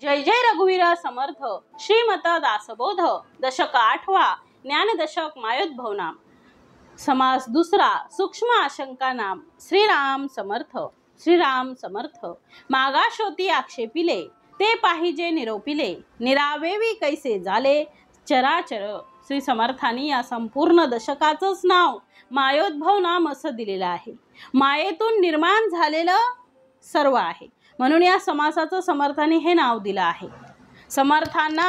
जय जय रघुवीर समर्थ श्रीमत दासबोध दशक 8वा ज्ञानदशक मायोद्भव नाम समास दुसरा सूक्ष्म आशंका नाम श्रीराम समर्थ श्रीराम समर्थ मागा शोती आक्षेपिले ते पाहिजे निरोपिले निरावेवी कैसे झाले चराचर। श्री समर्थांनी या संपूर्ण दशकाचंच नाव मायोद्भव नाम असं दिलेलं आहे। मायेतून निर्माण झालेलं सर्व आहे म्हणून या समासाचं समर्थांनी हे नाव दिलं आहे। समर्थांना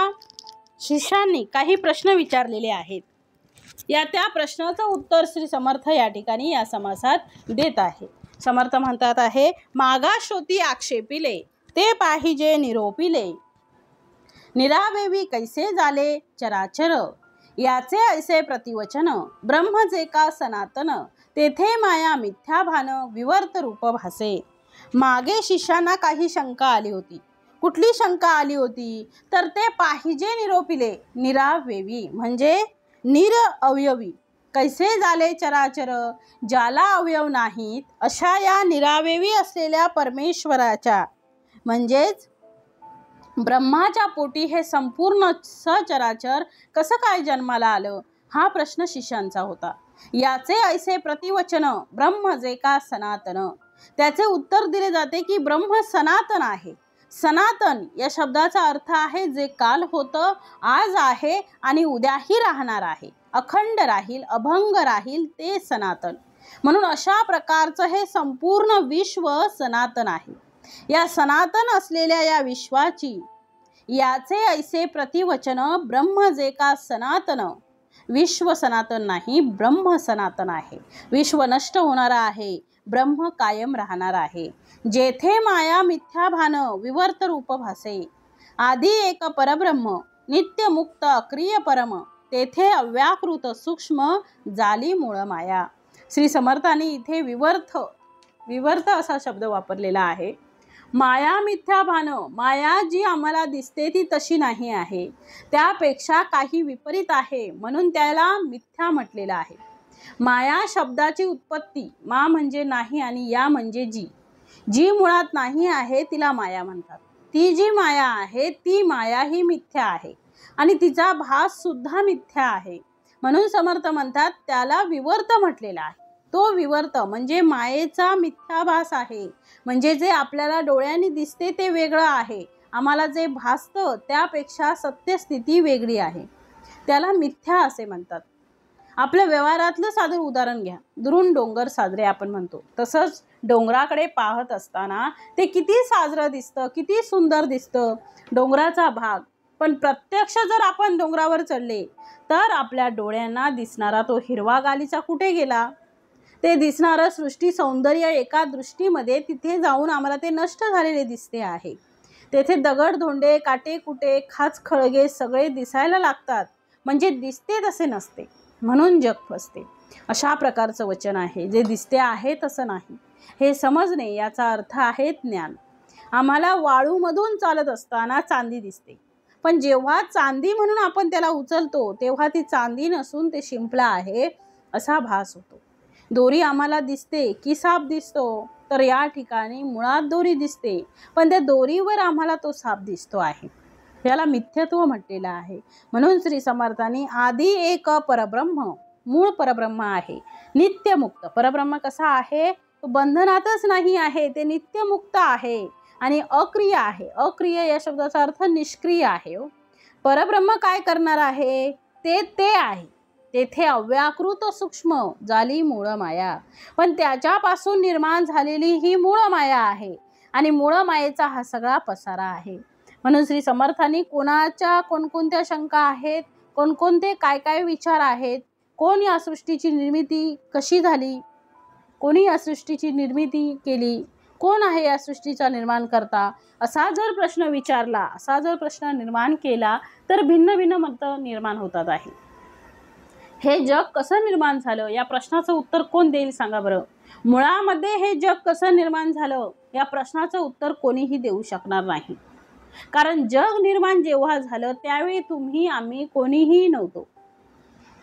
शिष्यांनी काही प्रश्न विचारलेले आहेत, या त्या प्रश्नाचं उत्तर श्री समर्थ या ठिकाणी या समासात देत आहे। समर्थ म्हणतात आहे, मागा शोती आक्षेपिले ते पाहिजे निरोपिले निरावेवी कैसे झाले चराचर याचे ऐसे प्रतिवचन ब्रह्म जे का सनातन तेथे माया मिथ्या भान विवर्त रूप भासे। मागे शिष्यांना काही शंका आली होती। कुठली शंका आली होती तर ते पाहिजे निरोपिले निरावेवी म्हणजे निरअवयवी कैसे झाले चराचर ज्याला अवयव नाहीत अशा या निरावेवी असलेल्या परमेश्वराच्या म्हणजेच ब्रह्माच्या पोटी हे संपूर्ण सचराचर कसं काय जन्माला आलं हा प्रश्न शिष्यांचा होता। याचे ऐसे प्रतिवचन ब्रह्म जे का सनातन त्याचे उत्तर दिले जाते की ब्रह्म सनातन आहे। सनातन या शब्दाचा अर्थ आहे जे काल होतं, आज आहे आणि उद्याही राहणार आहे, अखंड राहील, अभंग राहील ते सनातन। म्हणून अशा प्रकारचं हे संपूर्ण विश्व सनातन आहे। या सनातन असलेल्या या विश्वाची याचे ऐसे प्रतिवचन ब्रह्म जे का सनातन विश्व सनातन नाही ब्रह्म सनातन आहे। विश्व नष्ट होणार आहे, ब्रह्म कायम राहणार आहे। जेथे माया मिथ्या भान विवर्त रूप भासे आधी एक परब्रह्म नित्य मुक्त अक्रिय परम तेथे अव्याकृत सूक्ष्म जाली मूळ माया। श्री समर्थांनी इथे विवर्त असा शब्द वापरलेला आहे। माया मिथ्या भान माया जी आम्हाला दिसते ती तशी नाही आहे, त्यापेक्षा काही विपरीत आहे म्हणून त्याला मिथ्या म्हटलेलं आहे। माया शब्दाची उत्पत्ती मा म्हणजे नाही आणि या म्हणजे जी मुळात नाही आहे तिला माया म्हणतात। ती जी माया आहे ती माया ही मिथ्या आहे आणि तिचा भास सुद्धा मिथ्या आहे म्हणून समर्थ म्हणतात त्याला विवर्त म्हटलेला आहे। तो विवर्त म्हणजे मायेचा मिथ्याभास आहे, म्हणजे जे आपल्याला डोळ्यांनी दिसते ते वेगळं आहे, आम्हाला जे भासतं त्यापेक्षा सत्यस्थिती वेगळी आहे, त्याला मिथ्या असे म्हणतात। आपल्या व्यवहारातलं साधं उदाहरण घ्या, दुरून डोंगर साजरे आपण म्हणतो, तसंच डोंगराकडे पाहत असताना ते किती साजरं दिसतं, किती सुंदर दिसतं डोंगराचा भाग, पण प्रत्यक्ष जर आपण डोंगरावर चढले तर आपल्या डोळ्यांना दिसणारा तो हिरवा गालीचा कुठे गेला, ते दिसणारं सृष्टी सौंदर्य एका दृष्टीमध्ये तिथे जाऊन आम्हाला ते नष्ट झालेले दिसते आहे। तेथे दगड धोंडे काटे कुटे खाच खळगे सगळे दिसायला लागतात, म्हणजे दिसते तसे नसते म्हणून जग फसते। अशा प्रकारचं वचन आहे, जे दिसते आहे तसं नाही हे समजणे याचा अर्थ आहे ज्ञान। आम्हाला वाळूमधून चालत असताना चांदी दिसते, पण जेव्हा चांदी म्हणून आपण त्याला उचलतो तेव्हा ती चांदी नसून ते शिंपला आहे असा भास होतो। दोरी आम्हाला दिसते की साप दिसतो तर या ठिकाणी मुळात दोरी दिसते, पण त्या दोरीवर आम्हाला तो साप दिसतो आहे, याला मिथ्यत्व म्हटलेलं आहे। म्हणून श्री समर्थांनी आधी एक परब्रह्म मूळ परब्रह्म आहे, नित्यमुक्त परब्रह्म कसा आहे तो बंधनातच नाही आहे, ते नित्यमुक्त आहे आणि अक्रिय आहे। अक्रिय या शब्दाचा अर्थ निष्क्रिय आहे। परब्रह्म काय करणार आहे ते आहे, तेथे अव्याकृत सूक्ष्म जाली मूळ माया, पण त्याच्यापासून निर्माण झालेली ही मूळ माया आहे आणि मूळ मायेचा हा सगळा पसारा आहे। म्हणून श्री समर्थांनी कोणाच्या कोणकोणत्या शंका आहेत, कोणकोणते काय विचार आहेत, कोण या सृष्टीची निर्मिती कशी झाली, कोणी या सृष्टीची निर्मिती केली, कोण आहे या सृष्टीचा निर्माण करता, असा जर प्रश्न विचारला, असा जर प्रश्न निर्माण केला तर भिन्न भिन्न मतं निर्माण होतात आहे। हे जग कसं निर्माण झालं या प्रश्नाचं उत्तर कोण देईल सांगा बरं। मुळामध्ये हे जग कसं निर्माण झालं या प्रश्नाचं उत्तर कोणीही देऊ शकणार नाही, कारण जग निर्माण जेव्हा झालं त्यावेळी तुम्ही आम्ही कोणीही नव्हतो।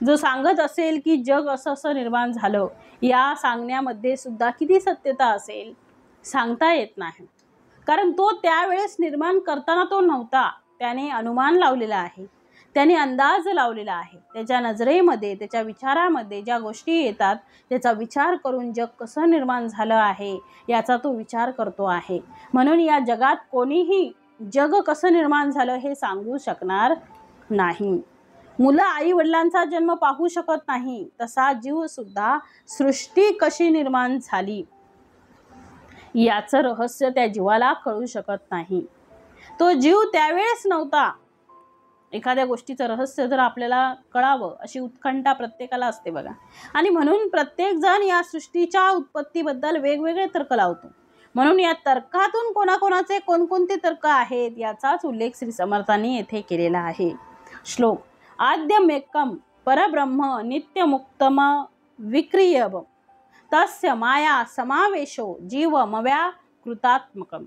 जो सांगत असेल की जग असं निर्माण झालं या सांगण्यामध्ये सुद्धा किती सत्यता असेल सांगता येत नाही। कारण तो त्यावेळेस निर्माण करताना तो नव्हता. त्याने अनुमान लावलेला आहे, त्याने अंदाज लावलेला आहे. त्याच्या नजरेमध्ये, त्याच्या विचारामध्ये ज्या गोष्टी येतात त्याचा विचार करून जग कसं निर्माण झालं आहे याचा तो विचार करतो आहे. म्हणून या जगात कोणीही जग कसं निर्माण झालं हे सांगू शकणार नाही. मुलं आई वडिलांचा जन्म पाहू शकत नाही, तसा जीव सुद्धा सृष्टी कशी निर्माण झाली याचं रहस्य त्या जीवाला कळू शकत नाही. तो जीव त्यावेळेस नव्हता. एखाद्या गोष्टीचं रहस्य जर आपल्याला कळावं अशी उत्कंठा प्रत्येकाला असते बघा. आणि म्हणून प्रत्येक जण या सृष्टीच्या उत्पत्तीबद्दल वेगवेगळे तर्क लावतो. म्हणून या तर्कातून कोणाकोणाचे कोणकोणते तर्क आहेत याचाच उल्लेख श्री समर्थांनी येथे केलेला आहे. श्लोक. आद्यमेकम परब्रह्म नित्यमुक्तम विक्रियव तस्य माया समावेशो जीवमव्या कृतात्मकम.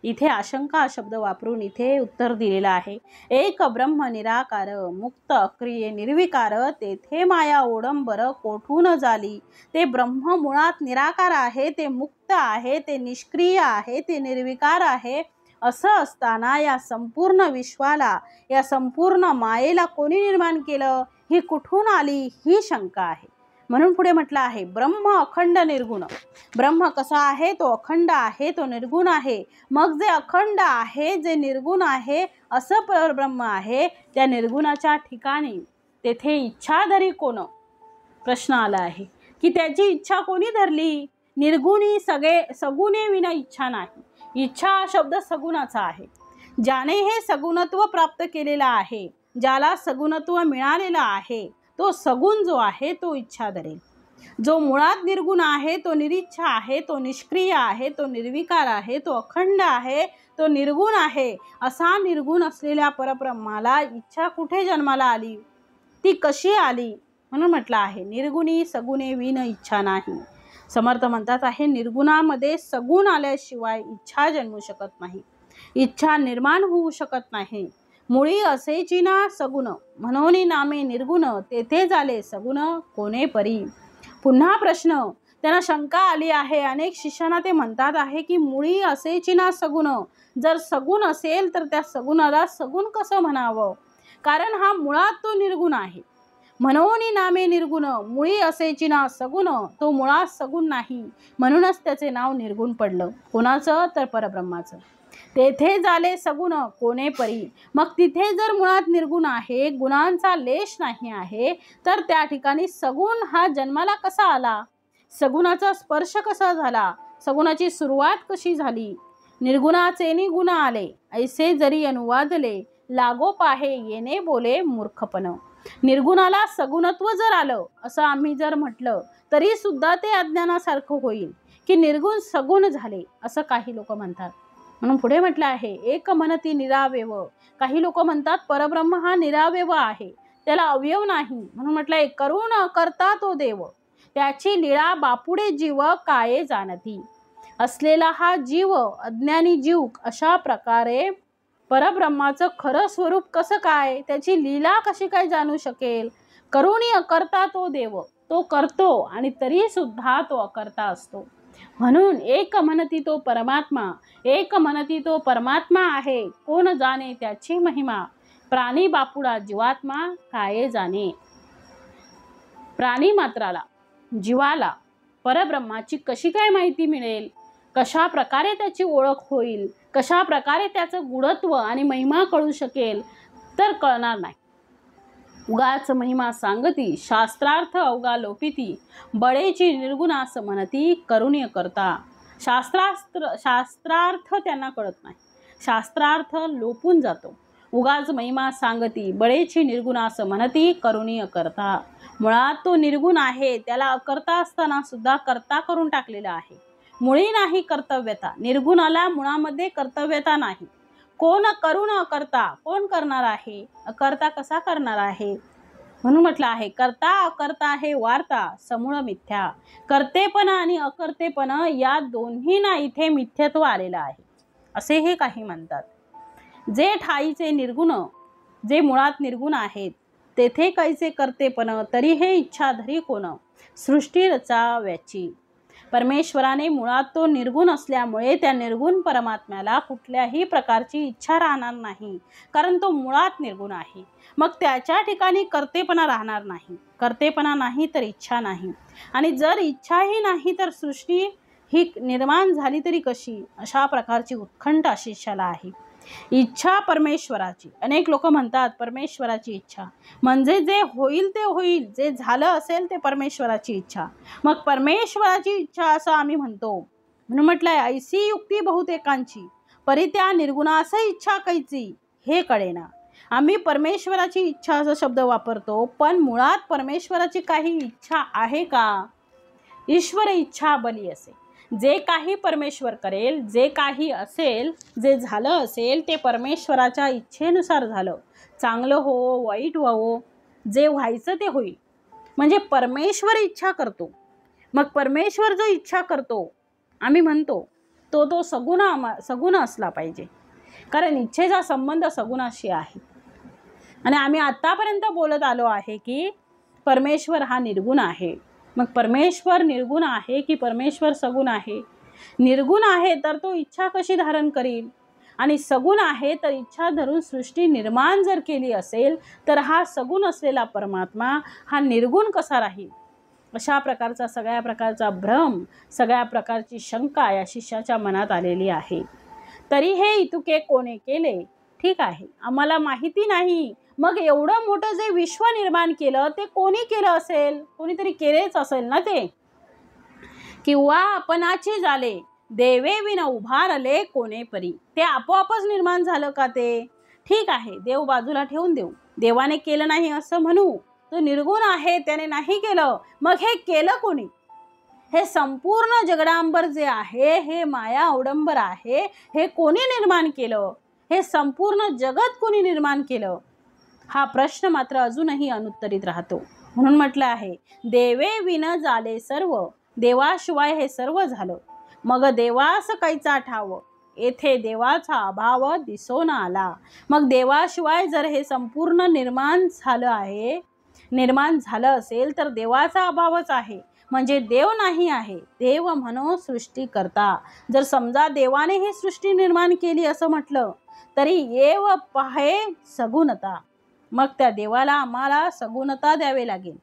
इथे आशंका शब्द वापरून इथे उत्तर दिलेलं आहे. एक ब्रह्म निराकार मुक्त अक्रिय निर्विकार तेथे माया ओडंबर कोठून झाली. ते ब्रह्म मुळात निराकार आहे, ते मुक्त आहे, ते निष्क्रिय आहे, ते निर्विकार आहे. असं असताना या संपूर्ण विश्वाला, या संपूर्ण मायेला कोणी निर्माण केलं, ही कुठून आली, ही शंका आहे. म्हणून पुढे म्हटलं आहे ब्रह्म अखंड निर्गुण. ब्रह्म कसा आहे, तो अखंड आहे, तो निर्गुण आहे. मग जे अखंड आहे, जे निर्गुण आहे असं परब्रह्म आहे, त्या निर्गुणाच्या ठिकाणी तेथे इच्छाधरी कोण, प्रश्न आला आहे की त्याची इच्छा कोणी धरली. निर्गुणी सगुणे विना इच्छा नाही. इच्छा हा शब्द सगुणाचा आहे. ज्याने हे सगुणत्व प्राप्त केलेलं आहे, ज्याला सगुणत्व मिळालेलं आहे, तो सगुण जो आहे तो इच्छा धरेल. जो मुळात निर्गुण आहे, तो निरिच्छा आहे, तो निष्क्रिय आहे, तो निर्विकार आहे, तो अखंड आहे, तो निर्गुण आहे. असा निर्गुण असलेल्या परब्रह्माला इच्छा कुठे जन्माला आली, ती कशी आली. म्हणून म्हटलं आहे निर्गुणी सगुणे विन इच्छा नाही. समर्थ म्हणतात आहे निर्गुणामध्ये सगुण आल्याशिवाय इच्छा जन्मू शकत नाही, इच्छा निर्माण होऊ शकत नाही. मुळी असेची ना सगुण म्हणून नामे निर्गुण तेथे झाले सगुण कोणे परी. पुन्हा प्रश्न, त्यांना शंका आली आहे. अनेक शिष्यांना ते म्हणतात आहे की मुळी असेची ना सगुण, जर सगुण असेल तर त्या सगुणाला सगुण कसं म्हणावं, कारण हा मुळात तो निर्गुण आहे. म्हणून नामे निर्गुण मुळी असेची ना सगुण, तो मुळात सगुण नाही, म्हणूनच त्याचे नाव निर्गुण पडलं. कोणाचं, तर परब्रह्माचं. तेथे झाले सगुण कोणे परी. मग तिथे जर मुळात निर्गुण आहे, गुणांचा लेश नाही आहे, तर त्या ठिकाणी सगुण हा जन्माला कसा आला, सगुणाचा स्पर्श कसा झाला, सगुणाची सुरुवात कशी झाली. निर्गुणाचे निगुण आले ऐसे जरी अनुवादले, लागो पाहे येणे बोले मूर्खपण. निर्गुणाला सगुणत्व जर आलं असं आम्ही जर म्हटलं तरी सुद्धा ते अज्ञानासारखं होईल की निर्गुण सगुण झाले असं काही लोक म्हणतात. म्हणून पुढे म्हटलं आहे एक मनती निरावयव. काही लोक म्हणतात परब्रह्म हा निरावयव आहे, त्याला अवयव नाही. म्हणून म्हटलं करून करता तो देव, त्याची लीळा बापुडे जीव काय जाणती. असलेला हा जीव अज्ञानी जीव अशा प्रकारे परब्रह्माचं खरं स्वरूप कसं काय, त्याची लीला कशी काय जाणू शकेल. करुणी अकर्ता तो देव, तो करतो आणि तरी सुद्धा तो अकर्ता असतो. म्हणून एक मनती तो परमात्मा, एक मनती तो परमात्मा आहे, कोण जाणे त्याची महिमा. प्राणी बापुडा जीवात्मा काय जाणे. प्राणी मात्राला, जीवाला परब्रह्माची कशी काय माहिती मिळेल, कशा प्रकारे त्याची ओळख होईल, कशा प्रकारे त्याचं गुणत्व आणि महिमा कळू शकेल, तर कळणार नाही. उगाच महिमा सांगती शास्त्रार्थ अवगा लोपिती, बळेची निर्गुणास म्हणती करुण्य करता. शास्त्रार्थ त्यांना कळत नाही, शास्त्रार्थ लोपून जातो. उगाच महिमा सांगती बळेची निर्गुणास म्हणती करुणीय करता. मुळात तो निर्गुण आहे, त्याला अकर्ता असताना सुद्धा कर्ता करून टाकलेला आहे. मुळी नाही कर्तव्यता, निर्गुणाला मुळामध्ये कर्तव्यता नाही. कोण करून अकर्ता, कोण करणार आहे, अकर्ता कसा करणार आहे. म्हणून म्हटलं आहे कर्ता अकर्ता हे वार्ता समूळ मिथ्या. कर्तेपण आणि अकर्तेपण या दोन्हींना इथे मिथ्यत्व आलेलं आहे असे हे काही म्हणतात. जे ठाईचे निर्गुण, जे मुळात निर्गुण आहेत, तेथे कैसे कर्तेपण, तरी हे इच्छाधरी कोण, सृष्टी रचाव्याची. परमेश्वराने मुळात तो निर्गुण असल्यामुळे त्या निर्गुण परमात्म्याला कुठल्याही प्रकारची इच्छा राहणार नाही, कारण तो मुळात निर्गुण आहे. मग त्याच्या ठिकाणी कर्तेपणा राहणार नाही. कर्तेपणा नाही तर इच्छा नाही, आणि जर इच्छाही नाही तर सृष्टी ही निर्माण झाली तरी कशी, अशा प्रकारची उत्कंठा शिष्याला आहे. इच्छा परमेश्वराची. अनेक लोक म्हणतात परमेश्वराची इच्छा म्हणजे जे होईल ते होईल, जे झालं असेल ते परमेश्वराची इच्छा. मग परमेश्वराची इच्छा असं आम्ही म्हणतो, म्हणून म्हटलंय ऐसी युक्ती बहुतेकांची, परी त्या निर्गुणास इच्छा कैची हे कळेना. आम्ही परमेश्वराची इच्छा असा शब्द वापरतो, पण मुळात परमेश्वराची काही इच्छा आहे का? ईश्वर इच्छा बली असे. जे काही परमेश्वर करेल, जे काही असेल, जे झालं असेल ते परमेश्वराच्या इच्छेनुसार झालं. चांगलं हो, वाईट व्हावो, जे व्हायचं ते होईल. म्हणजे परमेश्वर इच्छा करतो. मग परमेश्वर जो इच्छा करतो आम्ही म्हणतो तो सगुण असला पाहिजे, कारण इच्छेचा संबंध सगुणाशी आहे. आणि आम्ही आतापर्यंत बोलत आलो आहे की परमेश्वर हा निर्गुण आहे. मग परमेश्वर निर्गुण आहे की परमेश्वर सगुण आहे? निर्गुण आहे तर तो इच्छा कशी धारण करील, आणि सगुण आहे तर इच्छा धरून सृष्टी निर्माण जर केली असेल तर हा सगुण असलेला परमात्मा हा निर्गुण कसा राहील? अशा प्रकारचा सगळ्या प्रकारचा भ्रम, सगळ्या प्रकारची शंका या शिष्याच्या मनात आलेली आहे. तरी हे इतुके कोणे केले? ठीक आहे, आम्हाला माहिती नाही. मग एवढं मोठं जे विश्व निर्माण केलं ते कोणी केलं असेल? कोणीतरी केलेच असेल ना ते. किंवा आपणाची झाले देवे विन उभारले कोणे परी, ते आपोआपच निर्माण झालं का ते? ठीक आहे, देव बाजूला ठेवून देऊ, देवाने केलं नाही असं म्हणू. तो निर्गुण आहे, त्याने नाही केलं. मग हे केलं कोणी? हे संपूर्ण जगडांबर जे आहे, हे माया अवडंबर आहे, हे कोणी निर्माण केलं? हे संपूर्ण जगत कोणी निर्माण केलं? हा प्रश्न मात्र अजूनही अनुत्तरित राहतो. म्हणून म्हटलं आहे देवे विन झाले सर्व, देवाशिवाय हे सर्व झालं. मग देवास कैचा ठाव, येथे देवाचा अभाव दिसून आला. मग देवाशिवाय जर हे संपूर्ण निर्माण झालं असेल तर देवाचा अभावच आहे, म्हणजे देव नाही आहे. देव म्हणून सृष्टी करता. जर समजा देवाने ही सृष्टी निर्माण केली असं म्हटलं तरी येव पाहे सगुणता. मग त्या देवाला आम्हाला सगुणता द्यावे लागेल,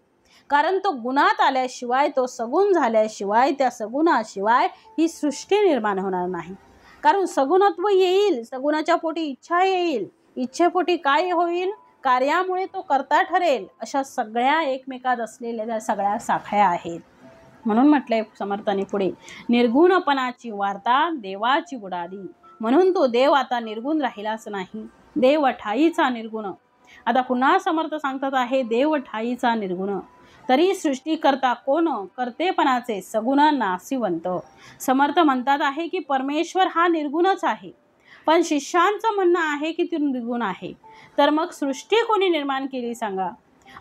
कारण तो गुणात आल्याशिवाय, तो सगुण झाल्याशिवाय, त्या सगुणाशिवाय ही सृष्टी निर्माण होणार नाही. कारण सगुणत्व येईल, सगुणाच्या पोटी इच्छा येईल, इच्छेपोटी काय होईल? कार्यामुळे तो कर्ता ठरेल. अशा सगळ्या एकमेकात असलेल्या त्या सगळ्या साखळ्या आहेत. म्हणून म्हटलंय समर्थाने पुढे, निर्गुणपणाची वार्ता देवाची बुडाली. म्हणून तो देव आता निर्गुण राहिलाच नाही, देव ठाईचा निर्गुण. आता पुन्हा समर्थ सांगतात आहे देव ठाईचा निर्गुण. तरी सृष्टी करता कोण? कर्तेपणाचे सगुण नासिवंत. समर्थ म्हणतात आहे की परमेश्वर हा निर्गुणच आहे, पण शिष्यांचं म्हणणं आहे की ती निर्गुण आहे. तर मग सृष्टी कोणी निर्माण केली सांगा?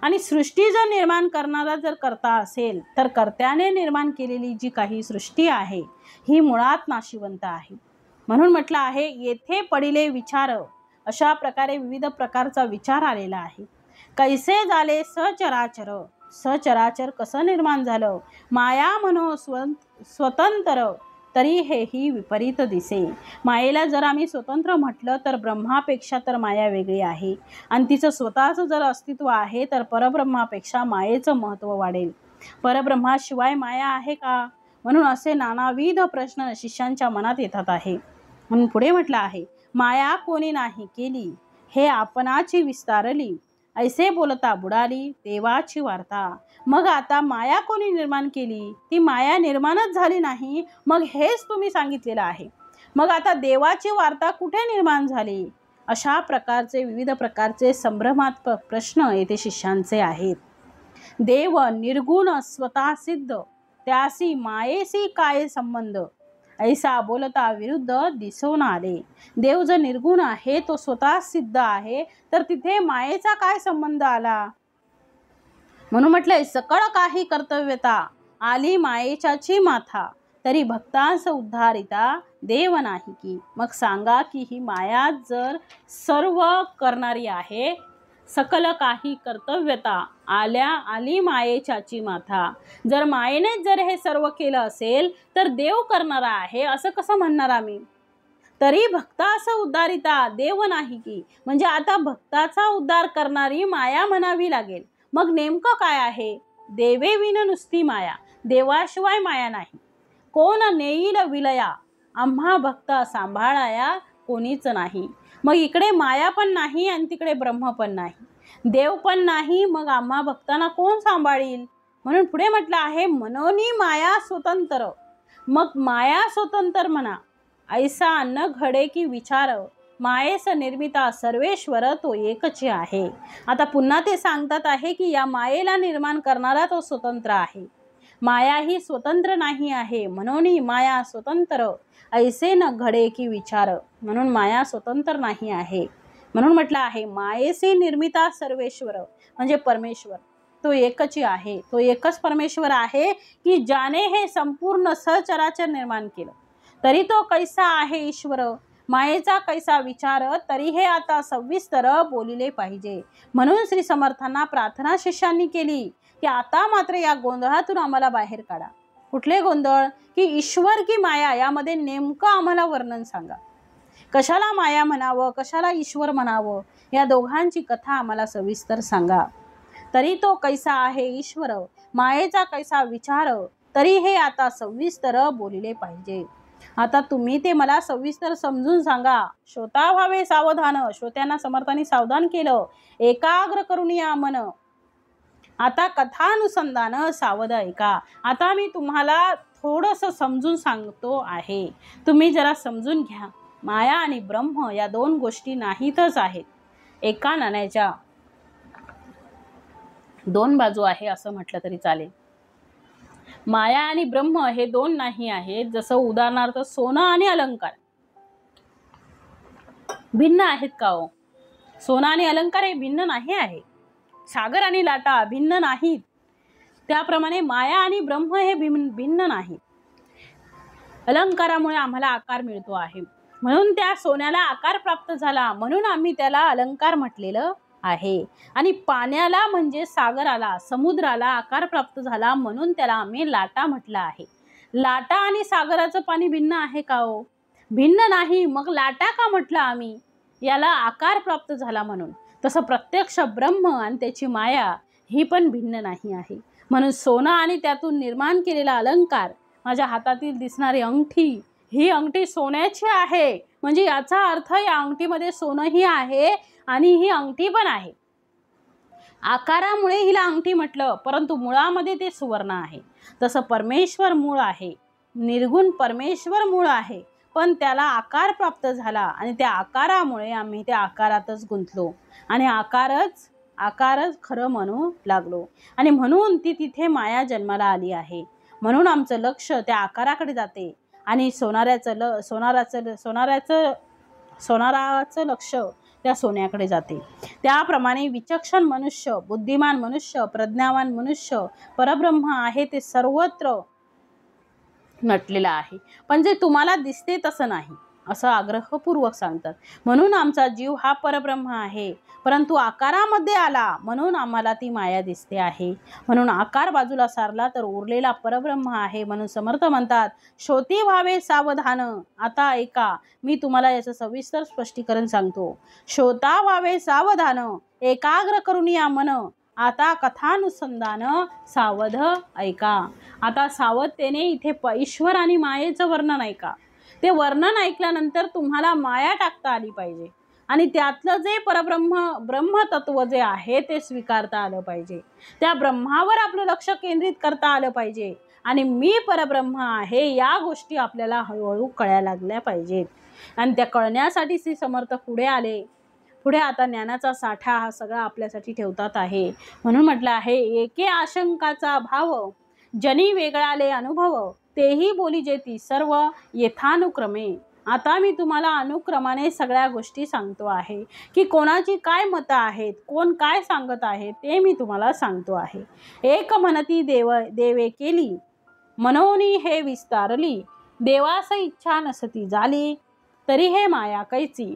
आणि सृष्टी जर निर्माण करणारा जर कर्ता असेल तर कर्त्याने निर्माण केलेली जी काही सृष्टी आहे ही मुळात नाशिवंत आहे. म्हणून म्हटलं आहे येथे पडिले विचार. अशा प्रकारे विविध प्रकारचा विचार आलेला आहे. कैसे झाले सचराचर, सचराचर कसं निर्माण झालं? माया म्हणो स्वतंत्र, तरी हेही विपरीत दिसे. मायेला जर आम्ही स्वतंत्र म्हटलं तर ब्रह्मापेक्षा तर माया वेगळी आहे, आणि तिचं स्वतःचं जर अस्तित्व आहे तर परब्रह्मापेक्षा मायेचं महत्त्व वाढेल. परब्रह्माशिवाय माया आहे का? म्हणून असे नानाविध प्रश्न शिष्यांच्या मनात येतात आहे. म्हणून पुढे म्हटलं आहे माया कोणी नाही केली, हे आपणाची विस्तारली. ऐसे बोलता बुडाली देवाची वार्ता. मग आता माया कोणी निर्माण केली? ती माया निर्माणच झाली नाही. मग हेच तुम्ही सांगितलेलं आहे. मग आता देवाची वार्ता कुठे निर्माण झाली? अशा प्रकारचे विविध प्रकारचे संभ्रमात प्रश्न येथे शिष्यांचे आहेत. देव निर्गुण स्वतः सिद्ध, त्यासी मायेशी काय संबंध? ऐसा बोलता विरुद्ध दिसून आले. देव जर निर्गुण आहे, तो स्वतः सिद्ध आहे, तर तिथे मायेचा काय संबंध आला? म्हणून म्हटलंय सकळ काही कर्तव्यता आली मायेच्याची माथा, तरी भक्तांस उद्धारिता देव नाही की. मग सांगा की ही माया जर सर्व करणारी आहे, सकल काही कर्तव्यता आल्या आली मायेच्याची माथा. जर मायेनेच जर हे सर्व केलं असेल तर देव करणारा आहे असं कसं म्हणणार आम्ही? तरी भक्ता असं उद्धारिता देव नाही की. म्हणजे आता भक्ताचा उद्धार करणारी माया म्हणावी लागेल. मग नेमकं काय आहे? देवे विन नुसती माया, देवाशिवाय माया नाही. कोण नेईल विलया, आम्हा भक्त सांभाळाया कोणीच नाही. मग इकडे माया पण नाही आणि तिकडे ब्रह्म पण नाही, देव पण नाही, मग आम्हा भक्तांना कोण सांभाळील? म्हणून पुढे म्हटलं आहे, मनोनी माया स्वतंत्र. मग माया स्वतंत्र म्हणा, ऐसा अन्न घडे की विचार, मायेस निर्मिता सर्वेश्वर तो एकच आहे. आता पुन्हा ते सांगतात आहे की या मायेला निर्माण करणारा तो स्वतंत्र आहे, माया ही स्वतंत्र नाही आहे. म्हणून माया स्वतंत्र ऐसे न घडे की विचार. म्हणून माया स्वतंत्र नाही आहे. म्हणून म्हटलं आहे मायेसे निर्मिता सर्वेश्वर, म्हणजे परमेश्वर तो एकच आहे. तो एकच परमेश्वर आहे की ज्याने हे संपूर्ण सचराचर निर्माण केलं. तरी तो कैसा आहे ईश्वर, मायेचा कैसा विचार, तरी हे आता सविस्तर बोलिले पाहिजे. म्हणून श्री समर्थांना प्रार्थना शिष्यांनी केली की आता मात्र या गोंधळातून आम्हाला बाहेर काढा. कुठले गोंधळ? की ईश्वर की माया, यामध्ये नेमकं आम्हाला वर्णन सांगा. कशाला माया म्हणावं, कशाला ईश्वर म्हणावं, या दोघांची कथा आम्हाला सविस्तर सांगा. तरी तो कैसा आहे ईश्वर, मायेचा कैसा विचार, तरी हे आता सविस्तर बोलिले पाहिजे. आता तुम्ही ते मला सविस्तर समजून सांगा. श्रोता व्हावे सावधान. श्रोत्यांना समर्थांनी सावधान केलं. एकाग्र करून या मन, आता कथानुसंधान सावध ऐका. आता मी तुम्हाला थोडंसं समजून सांगतो आहे, तुम्ही जरा समजून घ्या. माया आणि ब्रह्म या दोन गोष्टी नाहीतच आहेत. एका नाण्याच्या दोन बाजू आहे असं म्हटलं तरी चालेल. माया आणि ब्रह्म हे दोन नाही आहेत. जसं उदाहरणार्थ सोनं आणि अलंकार भिन्न आहेत का हो? सोनं आणि अलंकार हे भिन्न नाही आहे. सागर आणि लाटा भिन्न नाहीत. त्याप्रमाणे माया आणि ब्रह्म हे भिन्न नाहीत. अलंकारामुळे आम्हाला आकार मिळतो आहे, म्हणून त्या सोन्याला आकार प्राप्त झाला, म्हणून आम्ही त्याला अलंकार म्हटलेलं आहे. आणि पाण्याला म्हणजे सागराला, समुद्राला आकार प्राप्त झाला, म्हणून त्याला आम्ही लाटा म्हटलं आहे. लाटा आणि सागराचं पाणी भिन्न आहे का हो? भिन्न नाही. मग लाटा का म्हटलं आम्ही? याला आकार प्राप्त झाला म्हणून. तसं प्रत्यक्ष ब्रह्म आणि त्याची माया ही पण भिन्न नाही आहे. म्हणून सोनं आणि त्यातून निर्माण केलेला अलंकार, माझ्या हातातील दिसणारी अंगठी, ही अंगठी सोन्याची आहे, म्हणजे याचा अर्थ या अंगठीमध्ये सोनंही आहे आणि ही अंगठी पण आहे. आकारामुळे हिला अंगठी म्हटलं, परंतु मुळामध्ये ते सुवर्ण आहे. तसं परमेश्वर मूळ आहे, निर्गुण परमेश्वर मूळ आहे, पण त्याला आकार प्राप्त झाला आणि त्या आकारामुळे आम्ही त्या आकारातच गुंतलो आणि आकारच खरं म्हणू लागलो. आणि म्हणून ती तिथे माया जन्माला आली आहे. म्हणून आमचं लक्ष त्या आकाराकडे जाते आणि सोनाराचं लक्ष त्या सोन्याकडे जाते. त्याप्रमाणे विचक्षण मनुष्य, बुद्धिमान मनुष्य, प्रज्ञावान मनुष्य परब्रह्म आहे ते सर्वत्र नटलेलं आहे, पण जे तुम्हाला दिसते तसं नाही असं आग्रहपूर्वक सांगतात. म्हणून आमचा जीव हा परब्रह्म आहे, परंतु आकारामध्ये आला म्हणून आम्हाला ती माया दिसते आहे. म्हणून आकार बाजूला सारला तर उरलेला परब्रह्म आहे. म्हणून समर्थ म्हणतात, श्रोती व्हावे सावधान. आता ऐका, मी तुम्हाला याचं सविस्तर स्पष्टीकरण सांगतो. श्रोता व्हावे सावधान, एकाग्र करून या मन, आता कथानुसंधान सावध ऐका. आता सावधतेने इथे ईश्वर आणि मायेचं वर्णन ऐका. ते वर्णन ऐकल्यानंतर तुम्हाला माया टाकता आली पाहिजे आणि त्यातलं जे ब्रह्मतत्व जे आहे ते स्वीकारता आलं पाहिजे. त्या ब्रह्मावर आपलं लक्ष केंद्रित करता आलं पाहिजे आणि मी परब्रह्म आहे या गोष्टी आपल्याला हळूहळू कळायला लागल्या पाहिजेत. आणि त्या कळण्यासाठी श्री समर्थ पुढे आले. पुढे आता ज्ञानाचा साठा हा सगळा आपल्यासाठी ठेवतात आहे. म्हणून म्हटलं आहे, एके आशंकाचा भाव जनी वेगळाले अनुभव, तेही बोली जेती सर्व यथानुक्रमे. आता मी तुम्हाला अनुक्रमाने सगळ्या गोष्टी सांगतो आहे की कोणाची काय मतं आहेत, कोण काय सांगत आहे ते मी तुम्हाला सांगतो आहे. एक म्हणती देवे केली, मनोनी हे विस्तारली, देवास इच्छा नसती झाली, तरी हे माया कैची.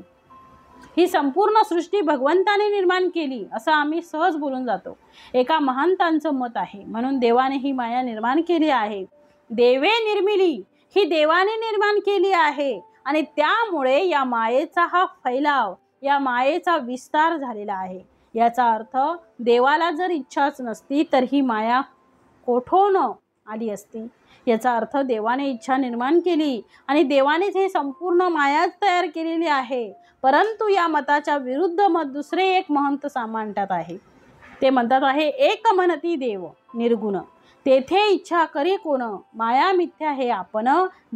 ही संपूर्ण सृष्टी भगवंताने निर्माण केली असं आम्ही सहज बोलून जातो. एका महंतांचं मत आहे. म्हणून देवाने ही माया निर्माण केली आहे. देवे निर्मिली, ही देवाने निर्माण केली आहे आणि त्यामुळे या मायेचा हा फैलाव, या मायेचा विस्तार झालेला आहे. याचा अर्थ देवाला जर इच्छाच नसती तर ही माया कोठून आली असती. याचा अर्थ देवाने इच्छा निर्माण केली आणि देवानेच हे संपूर्ण मायाच तयार केलेली आहे. परंतु या मताच्या विरुद्ध मत दुसरे एक महंत मांडतात आहे. ते म्हणतात आहे, एक म्हणती देव निर्गुण, तेथे इच्छा करी कोण, माया मिथ्या हे आपण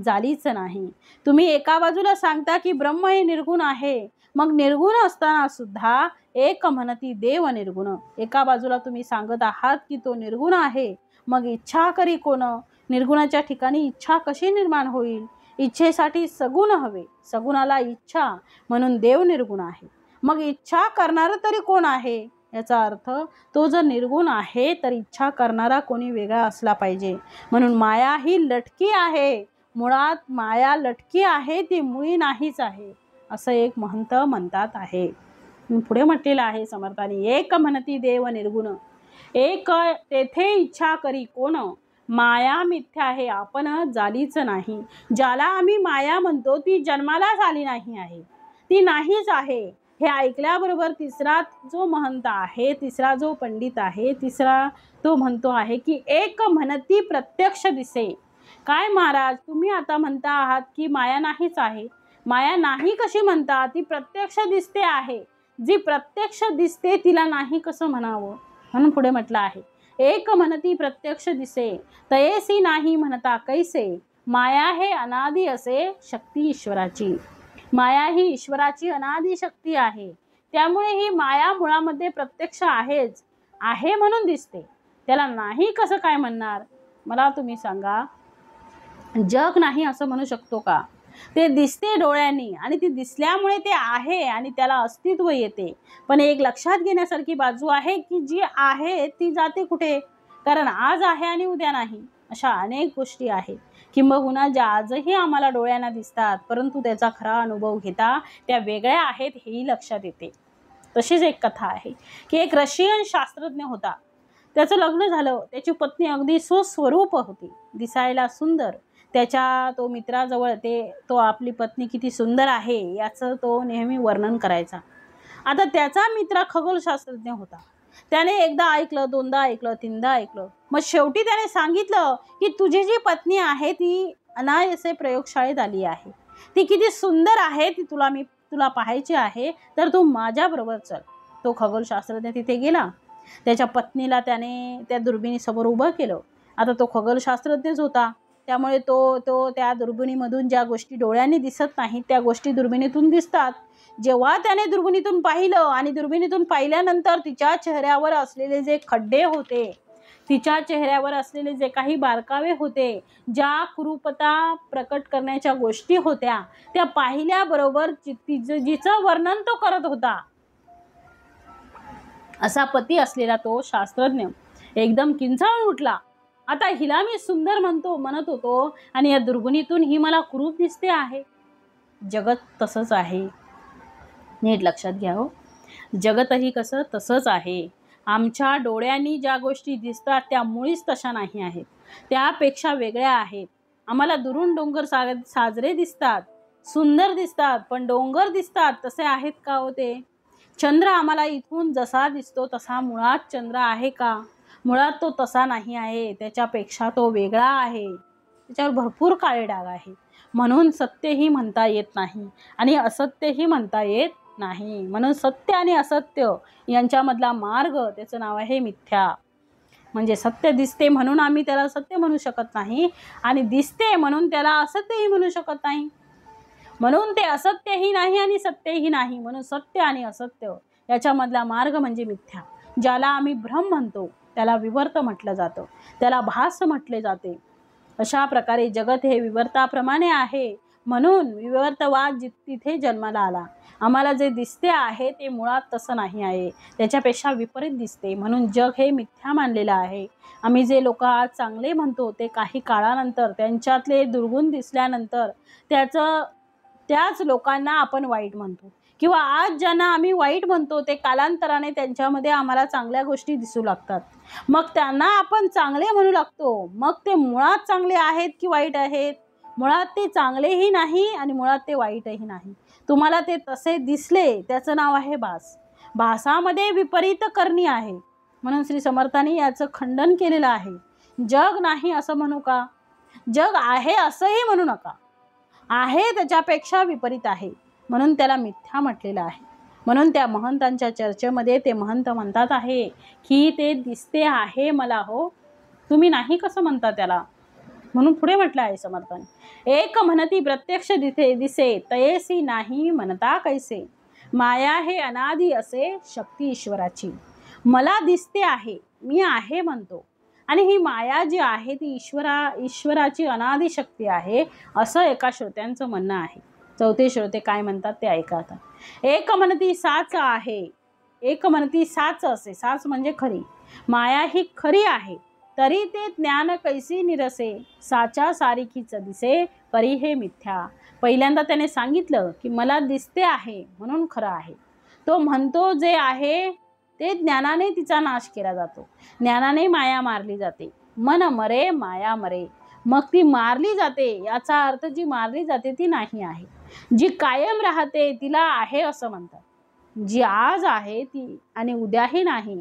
जालीच नाही. तुम्ही एका बाजूला सांगता की ब्रह्म हे निर्गुण आहे, मग निर्गुण असताना सुद्धा एक म्हणती देव निर्गुण. एका बाजूला तुम्ही सांगत आहात की तो निर्गुण आहे, मग इच्छा करी कोण. निर्गुणाच्या ठिकाणी इच्छा कशी निर्माण होईल. इच्छेसाठी सगुण हवे, सगुणाला इच्छा, म्हणून देव निर्गुण आहे. मग इच्छा करणारा तरी कोण आहे. याचा अर्थ तो जर निर्गुण आहे तर इच्छा करणारा कोणी वेगळा असला पाहिजे. म्हणून माया ही लटकी आहे. मुळात माया लटकी आहे, ती मुळी नाहीच आहे असं एक महंत म्हणतात आहे. पुढे म्हटलेलं आहे समर्थांनी, एक म्हणती देव निर्गुण, एक तेथे इच्छा करी कोण, माया मिथ्या हे आपण जालीच नाही. ज्याला आम्ही माया म्हणतो ती जन्मालाच आली नाही आहे, ती नाहीच आहे. हे ऐकल्याबरोबर तिसरा जो महंत आहे, तिसरा जो पंडित आहे, तिसरा तो म्हणतो आहे की एक म्हणती प्रत्यक्ष दिसे. काय महाराज, तुम्ही आता म्हणता आहात की माया नाहीच आहे. माया नाही कशी म्हणता, ती प्रत्यक्ष दिसते आहे. जी प्रत्यक्ष दिसते तिला नाही कसं म्हणावं. म्हणून पुढे म्हटलं आहे, एक म्हणती प्रत्यक्ष दिसे, तयेसी नाही म्हणता कैसे. माया हे अनादी असे शक्ती ईश्वराची. माया ही ईश्वराची अनादी शक्ती आहे. त्यामुळे ही माया मुळामध्ये प्रत्यक्ष आहेच, आहे म्हणून दिसते. त्याला नाही कसं काय म्हणणार. मला तुम्ही सांगा, जग नाही असं म्हणू शकतो का. ते दिसते डोळ्यांनी आणि ती दिसल्यामुळे ते आहे आणि त्याला अस्तित्व येते. पण एक लक्षात घेण्यासारखी बाजू आहे की जी आहे ती जाते कुठे. कारण आज आहे आणि उद्या नाही, अशा अनेक गोष्टी आहेत किंबहुना ज्या आजही आम्हाला डोळ्यांना दिसतात, परंतु त्याचा खरा अनुभव घेता त्या वेगळ्या आहेत हेही लक्षात येते. तशीच एक कथा आहे की एक रशियन शास्त्रज्ञ होता. त्याचं लग्न झालं. त्याची पत्नी अगदी सुस्वरूप होती, दिसायला सुंदर. त्याच्या तो मित्राजवळ तो आपली पत्नी किती सुंदर आहे याचं तो नेहमी वर्णन करायचा. आता त्याचा मित्र खगोलशास्त्रज्ञ होता. त्याने एकदा ऐकलं, दोनदा ऐकलं, तीनदा ऐकलं. मग शेवटी त्याने सांगितलं की तुझी जी पत्नी आहे ती अनायासे प्रयोगशाळेत आली आहे. ती किती सुंदर आहे, ती तुला पाहायची आहे, तर तू माझ्याबरोबर चल. तो खगोलशास्त्रज्ञ तिथे गेला. त्याच्या पत्नीला त्याने त्या दुर्बिणीसमोर उभं केलं. आता तो खगोलशास्त्रज्ञच होता, त्यामुळे तो त्या दुर्बिणीमधून ज्या गोष्टी डोळ्यांनी दिसत नाहीत त्या गोष्टी दुर्बिणीतून दिसतात. जेव्हा त्याने दुर्बिणीतून पाहिलं आणि दुर्बिणीतून पाहिल्यानंतर तिच्या चेहऱ्यावर असलेले जे खड्डे होते, तिच्या चेहऱ्यावर असलेले जे काही बारकावे होते, ज्या कुरूपता प्रकट करण्याच्या गोष्टी होत्या, त्या पाहिल्याबरोबर जिचं वर्णन तो करत होता असा पती असलेला तो शास्त्रज्ञ एकदम किंचाळून उठला. आता हिला मी सुंदर म्हणत होतो आणि या दुर्बिणीतून ही मला कुरूप दिसते आहे. जगत तसंच आहे, नीट लक्षात घ्या हो. जगतही कसं तसंच आहे. आमच्या डोळ्यांनी ज्या गोष्टी दिसतात त्या मुळीच तशा नाही आहेत, त्यापेक्षा वेगळ्या आहेत. आम्हाला दुरून डोंगर साजरे दिसतात, सुंदर दिसतात, पण डोंगर दिसतात तसे आहेत का होते. चंद्र आम्हाला इथून जसा दिसतो तसा मुळात चंद्र आहे का. मुळात तो तसा नाही आहे, त्याच्यापेक्षा तो वेगळा आहे, त्याच्यावर भरपूर काळे डाग आहे. म्हणून सत्यही म्हणता येत नाही आणि असत्यही म्हणता येत नाही. म्हणून सत्य आणि असत्य यांच्यामधला मार्ग, त्याचं नाव आहे मिथ्या. म्हणजे सत्य दिसते म्हणून आम्ही त्याला सत्य म्हणू शकत नाही आणि दिसते म्हणून त्याला असत्यही म्हणू शकत नाही. म्हणून ते असत्यही नाही आणि सत्यही नाही. म्हणून सत्य आणि असत्य याच्यामधला मार्ग म्हणजे मिथ्या. ज्याला आम्ही भ्रम म्हणतो त्याला विवर्त म्हटलं जातं, त्याला भास म्हटले जाते. अशा प्रकारे जगत हे विवर्ताप्रमाणे आहे. म्हणून विवर्तवाद तिथे जन्माला आला. आम्हाला जे दिसते आहे ते मुळात तसं नाही आहे, त्याच्यापेक्षा विपरीत दिसते. म्हणून जग हे मिथ्या मानलेलं आहे. आम्ही जे लोक आज चांगले म्हणतो ते काही काळानंतर त्यांच्यातले दुर्गुण दिसल्यानंतर त्याच लोकांना आपण वाईट म्हणतो किंवा आज ज्यांना आम्ही वाईट म्हणतो ते कालांतराने त्यांच्यामध्ये आम्हाला चांगल्या गोष्टी दिसू लागतात. मग त्यांना आपण चांगले म्हणू लागतो. मग ते मुळात चांगले आहेत की वाईट आहेत? मुळात ते चांगलेही नाही आणि मुळात ते वाईटही नाही. तुम्हाला ते तसे दिसले, त्याचं नाव आहे भास. भासामध्ये विपरीत करणी आहे. म्हणून श्री समर्थांनी याचं खंडन केलेलं आहे. जग नाही असं म्हणू का? जग आहे असंही म्हणू नका. आहे त्याच्यापेक्षा विपरीत आहे म्हणून त्याला मिथ्या म्हटलेलं आहे. म्हणून त्या महंतांच्या चर्चेमध्ये ते महंत म्हणतात आहे की ते दिसते आहे मला हो, तुम्ही नाही कसं म्हणता त्याला. म्हणून पुढे म्हटलं आहे समर्थांनी, एक म्हणती प्रत्यक्ष दिसे तयेसी नाही म्हणता कैसे. माया हे अनादि असे शक्ती ईश्वराची. मला दिसते आहे, मी आहे म्हणतो, आणि ही माया जी आहे ती ईश्वराची अनादि शक्ती आहे असं एका श्रोत्यांचं म्हणणं आहे. चौथे श्रोते काय म्हणतात ते ऐका आता. एक म्हणती साच आहे, एक म्हणती साच असे. साच म्हणजे खरी. माया ही खरी आहे, तरी ते ज्ञान कैसी निरसे. साच्या सारिखीच दिसे परी हे मिथ्या. पहिल्यांदा त्याने सांगितलं की मला दिसते आहे म्हणून खरं आहे. तो म्हणतो जे आहे ते ज्ञानाने तिचा नाश केला जातो. ज्ञानाने माया मारली जाते. मन मरे माया मरे. मग ती मारली जाते, याचा अर्थ जी मारली जाते ती नाही आहे. जी कायम राहते तिला आहे असं म्हणतात. जी आज आहे ती आणि उद्याही नाही,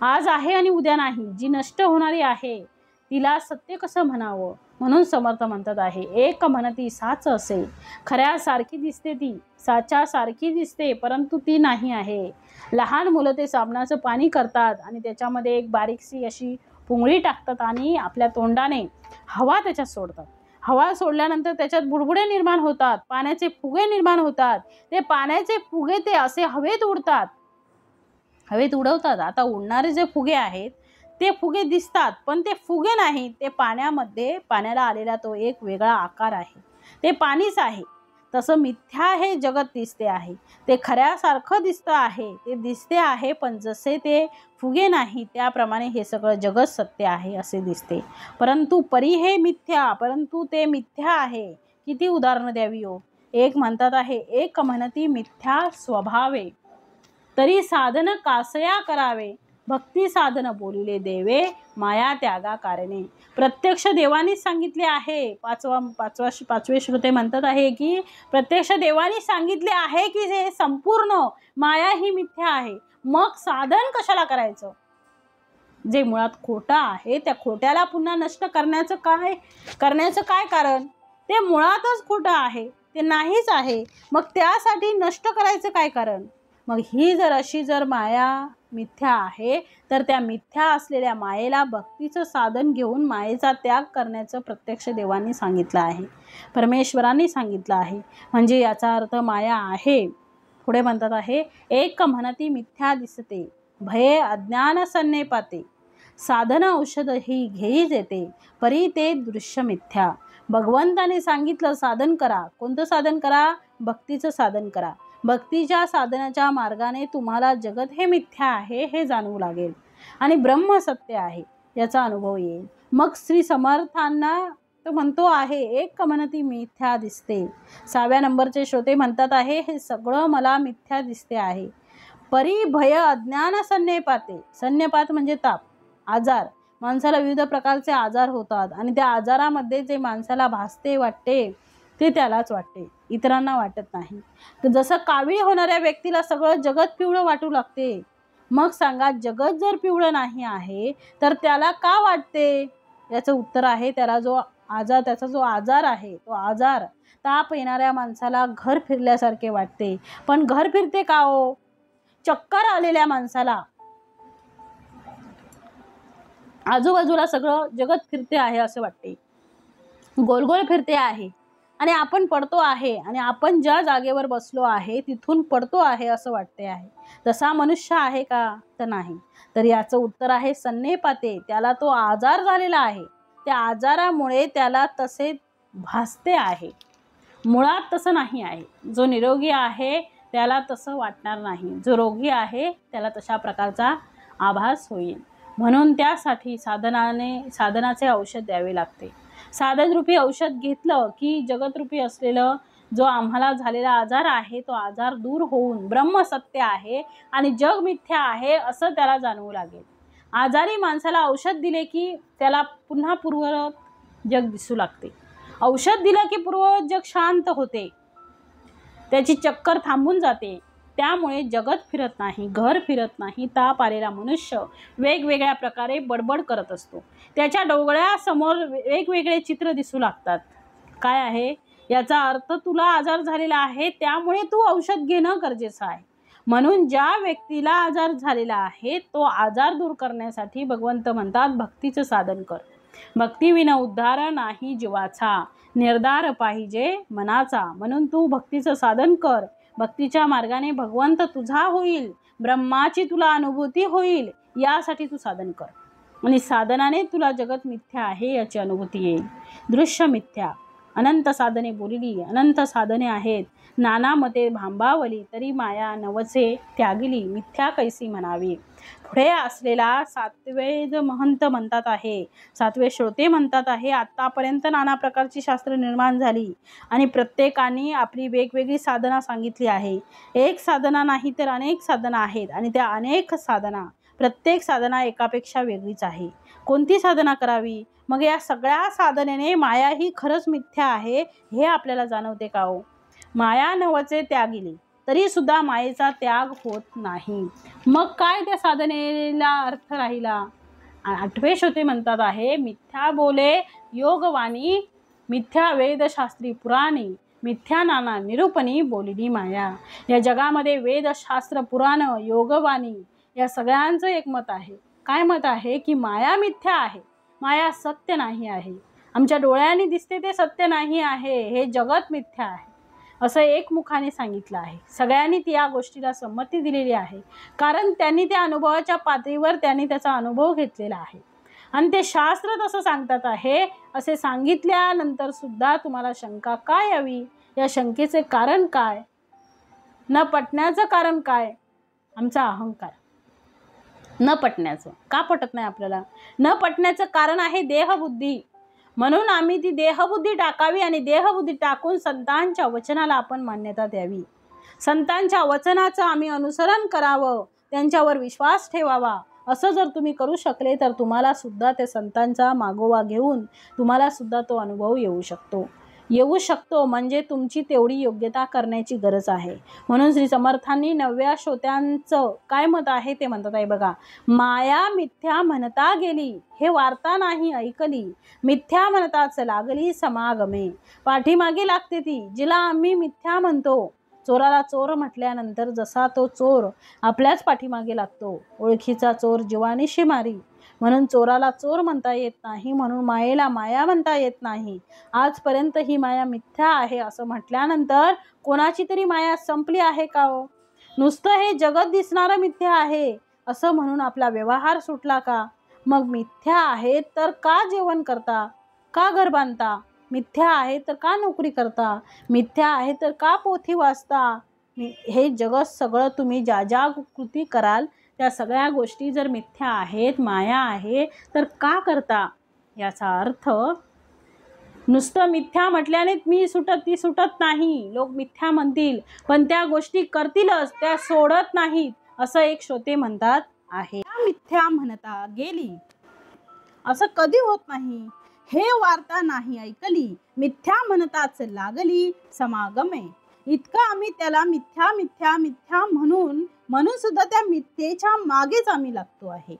आज आहे आणि उद्या नाही, जी नष्ट होणारी आहे तिला सत्य कसं म्हणावं. म्हणून समर्थ म्हणतात आहे, एक म्हणती साच असे. खऱ्यासारखी दिसते ती, साच्या सारखी दिसते, परंतु ती नाही आहे. लहान मुलं ते साबणाचं पाणी करतात आणि त्याच्यामध्ये एक बारीकशी अशी पुंगळी टाकतात आणि आपल्या तोंडाने हवा त्याच्यात सोडतात. हवा सोडल्यानंतर त्याच्यात बुडबुडे निर्माण होतात, पाण्याचे फुगे निर्माण होतात. ते पाण्याचे फुगे ते असे हवेत उडतात, हवेत उडवतात. आता उडणारे जे फुगे आहेत ते फुगे दिसतात, पण ते फुगे नाही, ते पाण्यामध्ये पाण्याला आलेला तो एक वेगळा आकार आहे, ते पाणीच आहे. तसं मिथ्या हे जगत दिसते आहे, ते खऱ्यासारखं दिसतं आहे, ते दिसते आहे, पण जसे ते फुगे नाही त्याप्रमाणे हे सगळं जगत सत्य आहे असे दिसते. परंतु परी हे मिथ्या, परंतु ते मिथ्या आहे. किती उदाहरणं द्यावी हो. एक म्हणतात आहे, एक म्हणती मिथ्या स्वभावे, तरी साधन कासया करावे. भक्ती साधन बोलिले देवे, माया त्यागा कारणे. प्रत्यक्ष देवानीच सांगितले आहे. पाचवे श्रोते म्हणतात आहे की प्रत्यक्ष देवानी सांगितले आहे की हे संपूर्ण माया ही मिथ्या आहे. मग साधन कशाला करायचं? जे मुळात खोटं आहे त्या खोट्याला पुन्हा नष्ट करण्याचं काय कारण? ते मुळातच खोटं आहे, ते नाहीच आहे. मग त्यासाठी नष्ट करायचं काय कारण? मग ही अशी जर माया मिथ्या आहे तर त्या मिथ्या असलेल्या मायेला भक्तीचं साधन घेऊन मायेचा त्याग करण्याचं प्रत्यक्ष देवांनी सांगितलं आहे, परमेश्वरांनी सांगितलं आहे. म्हणजे याचा अर्थ माया आहे. पुढे म्हणतात आहे, एक म्हणती मिथ्या दिसते, भये अज्ञान सन्नेपाते. साधन औषध ही घेईच येते, परी ते दृश्य मिथ्या. भगवंताने सांगितलं साधन करा. कोणतं साधन करा? भक्तीचं साधन करा. भक्तीच्या साधनाच्या मार्गाने तुम्हाला जगत हे मिथ्या आहे हे जाणवू लागेल आणि ब्रह्म सत्य आहे याचा अनुभव येईल. मग श्री समर्थांना तो म्हणतो आहे, एक म्हणती मिथ्या दिसते. 6व्या नंबरचे श्रोते म्हणतात आहे, हे सगळं मला मिथ्या दिसते आहे. परी भय अज्ञान सन्नेपाते. सन्नेपात म्हणजे ताप, आजार. माणसाला विविध प्रकारचे आजार होतात आणि त्या आजारामध्ये जे माणसाला भासते वाटते ते त्यालाच वाटते, इतरांना वाटत नाही. तर जसं कावीळ होणाऱ्या व्यक्तीला सगळं जगत पिवळं वाटू लागते. मग सांगा, जगत जर पिवळं नाही आहे तर त्याला का वाटते? याचं उत्तर आहे, त्याचा जो आजार आहे तो आजार ताप येणाऱ्या माणसाला घर फिरल्यासारखे वाटते. पण घर फिरते का हो? चक्कर आलेल्या माणसाला आजूबाजूला सगळं जगत फिरते आहे असं वाटते, गोल गोल फिरते आहे आणि आपण पडतो आहे आणि आपण ज्या जागेवर बसलो आहे तिथून पडतो आहे असं वाटते आहे. तसा मनुष्य आहे का? तर नाही. तर याचं उत्तर आहे सन्नेपाते. त्याला तो आजार झालेला आहे, त्या आजारामुळे त्याला तसे भासते आहे. मुळात तसं नाही आहे. जो निरोगी आहे त्याला तसं वाटणार नाही, जो रोगी आहे त्याला तशा प्रकारचा आभास होईल. म्हणून त्यासाठी साधनाचे औषध द्यावे लागते. साधनरूपी औषध घेतलं की जगतरूपी असलेलं जो आम्हाला झालेला आजार आहे तो आजार दूर होऊन ब्रह्म सत्य आहे आणि जग मिथ्या आहे असं त्याला जाणवू लागेल. आजारी माणसाला औषध दिले की त्याला पुन्हा पूर्ववत जग दिसू लागते. औषध दिलं की पूर्ववत जग शांत होते, त्याची चक्कर थांबून जाते. त्यामुळे जगत फिरत नाही, घर फिरत नाही. ताप आलेला मनुष्य वेगवेगळ्या प्रकारे बडबड करत असतो. त्याच्या डोळ्यासमोर वेगवेगळे चित्र दिसू लागतात. काय आहे याचा अर्थ? तुला आजार झालेला आहे त्यामुळे तू औषध घेणं गरजेचं आहे. म्हणून ज्या व्यक्तीला आजार झालेला आहे तो आजार दूर करण्यासाठी भगवंत म्हणतात भक्तीचं साधन कर. भक्तीविना उद्धार नाही जीवाचा, निर्धार पाहिजे मनाचा. म्हणून तू भक्तीचं साधन कर. भक्तीच्या मार्गाने भगवंत तुझा होईल, ब्रह्माची तुला अनुभूती होईल. यासाठी तू साधन कर आणि साधनाने तुला जगत मिथ्या आहे याची अनुभूती येईल. दृश्य मिथ्या. अनंत साधने बोलिली, अनंत साधने आहेत. नाना मते भांबावली, तरी माया नवचे त्यागिली. मिथ्या कैसी म्हणावी. पुढे असलेला सातवे महंत म्हणतात आहे, सातवे श्रोते म्हणतात आहे, आतापर्यंत नाना प्रकारची शास्त्र निर्माण झाली आणि प्रत्येकाने आपली वेगवेगळी साधना सांगितली आहे. एक साधना नाही तर अनेक साधना आहेत आणि त्या अनेक साधना, प्रत्येक साधना एकापेक्षा वेगळीच आहे. कोणती साधना करावी? मग या सगळ्या साधनेने माया ही खरंच मिथ्या आहे हे आपल्याला जाणवते का हो? माया नवचे त्यागिली, तरी सुद्धा मायेचा त्याग होत नाही. मग काय त्या साधनेला अर्थ राहिला? आठवे श्रोते म्हणतात आहे, मिथ्या बोले योगवाणी, मिथ्या वेदशास्त्री पुराणी, मिथ्या नाना निरूपणी बोलिली माया. या जगामध्ये वेदशास्त्र, पुराण, योगवाणी या सगळ्यांचं एक मत आहे. काय मत आहे? की माया मिथ्या आहे, माया सत्य नाही आहे. आमच्या डोळ्यांनी दिसते ते सत्य नाही आहे, हे जगत मिथ्या आहे असं एकमुखाने सांगितलं आहे. सगळ्यांनी या गोष्टीला संमती दिलेली आहे, कारण त्यांनी त्या अनुभवाच्या पातळीवर त्यांनी त्याचा अनुभव घेतलेला आहे आणि ते शास्त्र तसं सांगतात आहे. असे सांगितल्यानंतर सुद्धा तुम्हाला शंका काय यावी? या शंकेचे कारण काय? न पटण्याचं कारण काय? आमचा अहंकार. न पटण्याचं का पटत नाही आपल्याला? न पटण्याचं कारण आहे देहबुद्धी. म्हणून आम्ही ती देहबुद्धी टाकावी आणि देहबुद्धी टाकून संतांच्या वचनाला आपण मान्यता द्यावी. संतांच्या वचनाचं आम्ही अनुसरण करावं, त्यांच्यावर विश्वास ठेवावा. असं जर तुम्ही करू शकले तर तुम्हाला सुद्धा त्या संतांचा मागोवा घेऊन तुम्हाला सुद्धा तो अनुभव येऊ शकतो. म्हणजे तुमची तेवढी योग्यता करण्याची गरज आहे. म्हणून श्री समर्थांनी 9व्या श्रोत्यांचं काय मत आहे ते म्हणतात आहे बघा. माया मिथ्या म्हणता गेली, हे वार्ता नाही ऐकली. मिथ्या म्हणताच लागली समागमे. पाठीमागे लागते ती, जिला आम्ही मिथ्या म्हणतो. चोराला चोर म्हटल्यानंतर जसा तो चोर आपल्याच पाठीमागे लागतो. ओळखीचा चोर जीवानिशी मारी. म्हणून चोराला चोर म्हणता येत नाही, म्हणून मायेला माया म्हणता येत नाही. आजपर्यंत ही माया मिथ्या आहे असं म्हटल्यानंतर कोणाची तरी माया संपली आहे का हो? नुसतं हे जगत दिसणारं मिथ्या आहे असं म्हणून आपला व्यवहार सुटला का? मग मिथ्या आहे तर का जेवण करता, का घर बांधता? मिथ्या आहे तर का नोकरी करता? मिथ्या आहे तर का पोथी वाचता? हे जगत सगळं तुम्ही ज्या ज्या कृती कराल त्या सगळ्या गोष्टी जर मिथ्या आहेत, माया आहे तर का करता? याचा अर्थ नुसतं मिथ्या म्हटल्याने मी सुटत ती सुटत नाही. लोक मिथ्या म्हणतील पण त्या गोष्टी करतीलच, त्या सोडत नाहीत असं एक श्रोते म्हणतात आहे. मिथ्या म्हणता गेली असं कधी होत नाही, हे वार्ता नाही ऐकली. मिथ्या म्हणताच लागली समागमे. इतकं आम्ही त्याला मिथ्या मिथ्या मिथ्या म्हणून सुद्धा त्या मिथ्येच्या मागेच आम्ही लागतो आहे.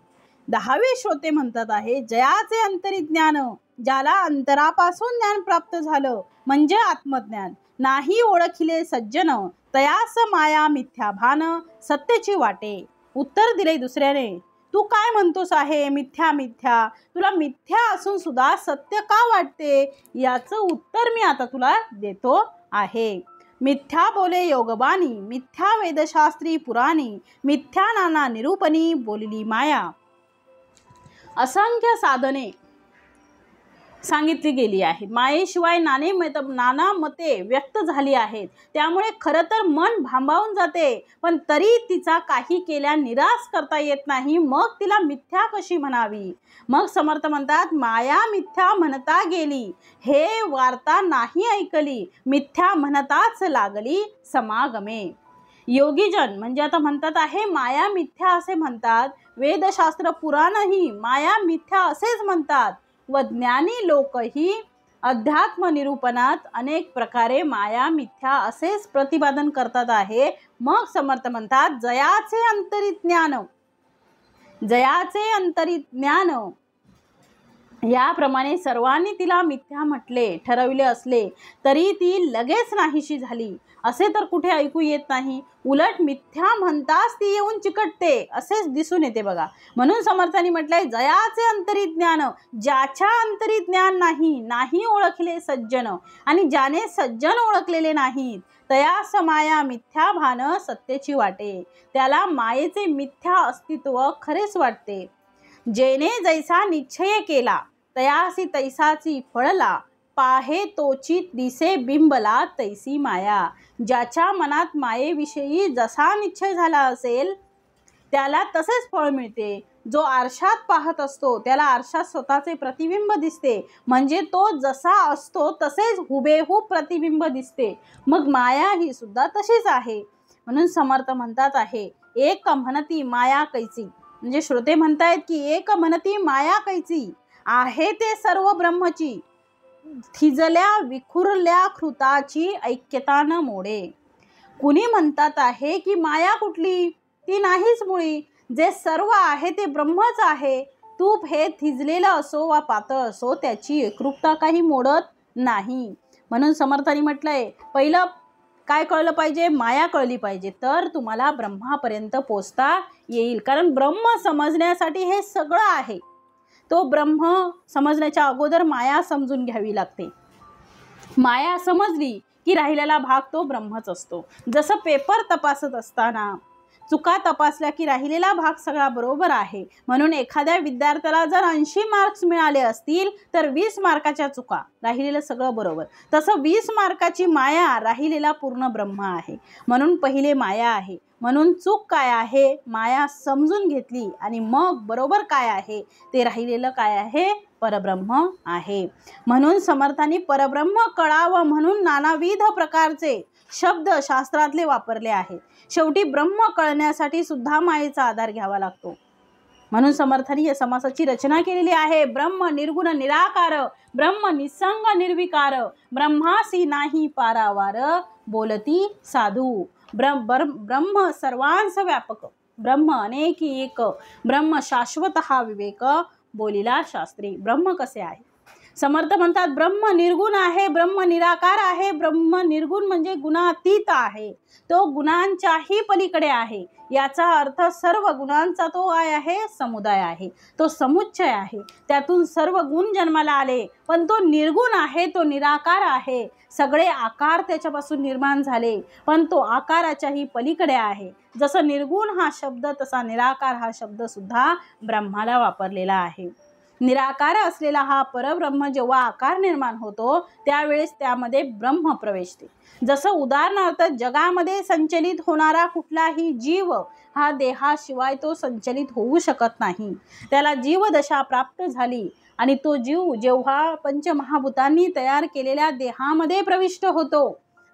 10वे श्रोते म्हणतात आहे, जयाचे अंतरिज्ञान, ज्याला अंतरापासून ज्ञान प्राप्त झालं म्हणजे आत्मज्ञान. नाही ओळखिले सज्जन, तयास माया मिथ्या भान, सत्याची वाटे. उत्तर दिले दुसऱ्याने, तू काय म्हणतोस आहे मिथ्या मिथ्या? तुला मिथ्या असून सुद्धा सत्य का वाटते? याचं उत्तर मी आता तुला देतो आहे. मिथ्या बोले योगवाणी, मिथ्या वेदशास्त्री पुराणी, मिथ्या नाना निरूपणी बोलिली माया. असंख्य साधने सांगितली गेली आहे. मायेशिवाय नाना मते व्यक्त झाली आहेत. त्यामुळे खरं तर मन भांबावून जाते, पण तरी तिचा काही केल्या निराश करता येत नाही. मग तिला मिथ्या कशी म्हणावी? मग समर्थ म्हणतात, माया मिथ्या म्हणता गेली, हे वार्ता नाही ऐकली, मिथ्या म्हणताच लागली समागमे. योगीजन म्हणजे आता म्हणतात आहे माया मिथ्या असे म्हणतात. वेदशास्त्र पुराणही माया मिथ्या असेच म्हणतात व ज्ञानी लोकही अध्यात्म निरूपणात अनेक प्रकारे माया मिथ्या असेच प्रतिपादन करतात आहे. मग समर्थ म्हणतात, जयाचे अंतरित ज्ञान याप्रमाणे सर्वांनी तिला मिथ्या म्हटले ठरविले असले तरी ती लगेच नाहीशी झाली असे तर कुठे ऐकू येत नाही. उलट मिथ्या म्हणताच ती येऊन चिकटते असेच दिसून येते बघा. म्हणून समर्थांनी म्हटलंय, जयाचे अंतरित ज्ञान, ज्याच्या अंतरित ज्ञान नाही ओळखले सज्जन, आणि ज्याने सज्जन ओळखलेले नाहीत, तयास माया मिथ्या भान सत्तेची वाटे. त्याला मायेचे मिथ्या अस्तित्व खरेच वाटते. जेने जैसा निश्चय केला तयासी तैसाची फळला, पाहे तोची दिसे बिंबला तैसी माया. ज्याच्या मनात मायेविषयी जसा निश्चय झाला असेल त्याला तसेच फळ मिळते. जो आरशात पाहत असतो त्याला आरशात स्वतःचे प्रतिबिंब दिसते, म्हणजे तो जसा असतो तसेच हुबेहूब प्रतिबिंब दिसते. मग माया ही सुद्धा तशीच आहे. म्हणून समर्थ म्हणतात आहे, एक म्हणती माया कैची, म्हणजे श्रोते म्हणतायत की एक म्हणती माया कैची, आहे ते सर्व ब्रह्मची, थिजल्या विखुरल्या कृताची ऐक्यता न मोडे. कुणी म्हणतात आहे की माया कुठली, ती नाहीच मुळी, जे सर्व आहे ते ब्रह्मच आहे. तूप हे थिजलेलं असो वा पातळ असो त्याची एकरूपता काही मोडत नाही. म्हणून समर्थांनी म्हटलंय, पहिलं काय कळलं पाहिजे? माया कळली पाहिजे, तर तुम्हाला ब्रह्मापर्यंत पोचता येईल. कारण ब्रह्म समजण्यासाठी हे सगळं आहे. तो ब्रह्म समजण्याच्या अगोदर माया समजून घ्यावी लागते. माया समजली की राहिलेला भाग तो ब्रह्मच असतो. जसं पेपर तपासत असताना चुका तपासल्या की राहिलेला भाग सगळा बरोबर आहे. म्हणून एखाद्या विद्यार्थ्याला जर 80 मार्क्स मिळाले असतील तर 20 मार्काच्या चुका, राहिलेलं सगळं बरोबर. तसं 20 मार्काची माया, राहिलेला पूर्ण ब्रह्म आहे. म्हणून पहिले माया आहे. म्हणून चूक काय आहे माया समजून घेतली आणि मग बरोबर काय आहे ते राहिलेलं काय आहे, परब्रह्म आहे. म्हणून समर्थांनी परब्रह्म कळावं म्हणून नानाविध प्रकारचे शब्द शास्त्रातले वापरले आहेत. शेवटी ब्रह्म कळण्यासाठी सुद्धा मायेचा आधार घ्यावा लागतो. म्हणून समर्थांनी या समासाची रचना केलेली आहे. ब्रह्म निर्गुण निराकार, ब्रह्म निसंग निर्विकार, ब्रह्मासी नाही पारावार, बोलती साधू. ब्रह्म सर्वांस व्यापक, ब्रह्म अनेकी एक, ब्रह्म शाश्वत हा विवेक, बोलिला शास्त्री. ब्रह्म कसे आहे? समर्थ म्हणतात, ब्रह्म निर्गुण आहे, ब्रह्म निराकार आहे. ब्रह्म निर्गुण म्हणजे गुणातीत आहे, तो गुणांच्याही पलीकडे आहे. याचा अर्थ सर्व गुणांचा तो काय आहे, समुदाय आहे, तो समुच्चय आहे. त्यातून सर्व गुण जन्माला आले, पण तो निर्गुण आहे, तो निराकार आहे. सगळे आकार त्याच्यापासून निर्माण झाले, पण तो आकाराच्याही पलीकडे आहे. जसं निर्गुण हा शब्द तसा निराकार हा शब्द सुद्धा ब्रह्माला वापरलेला आहे. निराकार असलेला हा परब्रह्म जेव्हा आकार निर्माण होतो त्यावेळेस त्यामध्ये ब्रह्म प्रवेशते. जसं उदाहरणार्थ जगामध्ये संचलित होणारा कुठलाही जीव हा देहाशिवाय तो संचलित होऊ शकत नाही. त्याला जीवदशा प्राप्त झाली आणि तो जीव जेव्हा पंचमहाभूतांनी तयार केलेल्या देहामध्ये प्रविष्ट होतो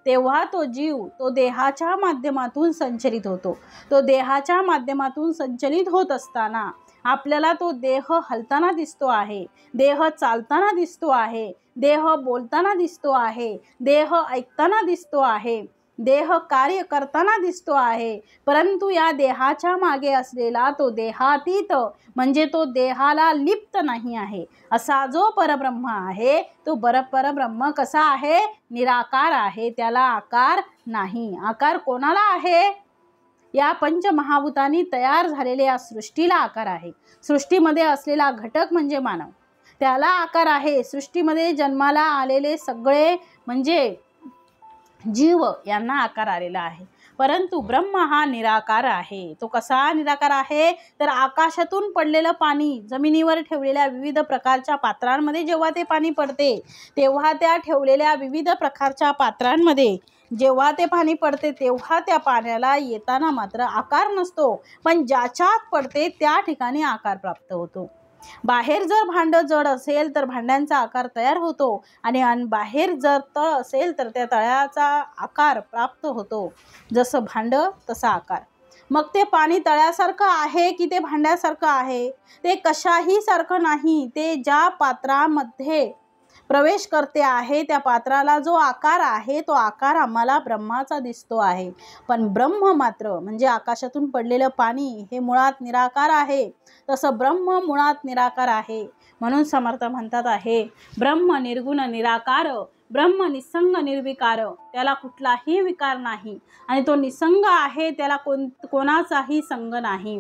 तेव्हा तो जीव तो देहाच्या माध्यमातून संचलित होतो. तो देहाच्या माध्यमातून संचलित होत असताना आपल्याला तो देह हलताना दिसतो आहे, देह चालताना दिसतो आहे, देह बोलताना दिसतो आहे, देह ऐकताना दिसतो आहे, देह कार्य करताना दिसतो आहे. परंतु या देहाच्या मागे असलेला तो देहातीत म्हणजे तो देहाला लिप्त नाही आहे असा जो परब्रह्म आहे तो परब्रह्म कसा आहे, निराकार आहे. त्याला आकार नाही. आकार कोणाला आहे? या पंचमहाभूतांनी तयार झालेल्या या सृष्टीला आकार आहे. सृष्टीमध्ये असलेला घटक म्हणजे मानव, त्याला आकार आहे. सृष्टीमध्ये जन्माला आलेले सगळे म्हणजे जीव यांना आकार आलेला आहे. परंतु ब्रह्म हा निराकार आहे. तो कसा निराकार आहे तर आकाशातून पडलेलं पाणी जमिनीवर ठेवलेल्या विविध प्रकारच्या पात्रांमध्ये जेव्हा ते पाणी पडते तेव्हा त्या ठेवलेल्या विविध प्रकारच्या पात्रांमध्ये जेव्हा ते पाणी पडते तेव्हा त्या पाण्याला येताना मात्र आकार नसतो, पण ज्याच्यात पडते त्या ठिकाणी आकार प्राप्त होतो. बाहेर जर भांडं जड असेल तर भांड्यांचा आकार तयार होतो आणि बाहेर जर तळ असेल तर त्या तळ्याचा आकार प्राप्त होतो. जसं भांडं तसा आकार. मग ते पाणी तळ्यासारखं आहे की ते भांड्यासारखं आहे? ते कशाही सारखं नाही. ते ज्या पात्रामध्ये प्रवेश करते आहे त्या पात्राला जो आकार आहे तो आकार आम्हाला ब्रह्माचा दिसतो आहे. पण ब्रह्म मात्र म्हणजे आकाशातून पडलेलं पाणी हे मुळात निराकार आहे. तसं ब्रह्म मुळात निराकार आहे. म्हणून समर्थ म्हणतात आहे ब्रह्म निर्गुण निराकार, ब्रह्म निसंग निर्विकार, त्याला कुठलाही विकार नाही आणि तो निसंग आहे, त्याला कोणाचाही संग नाही.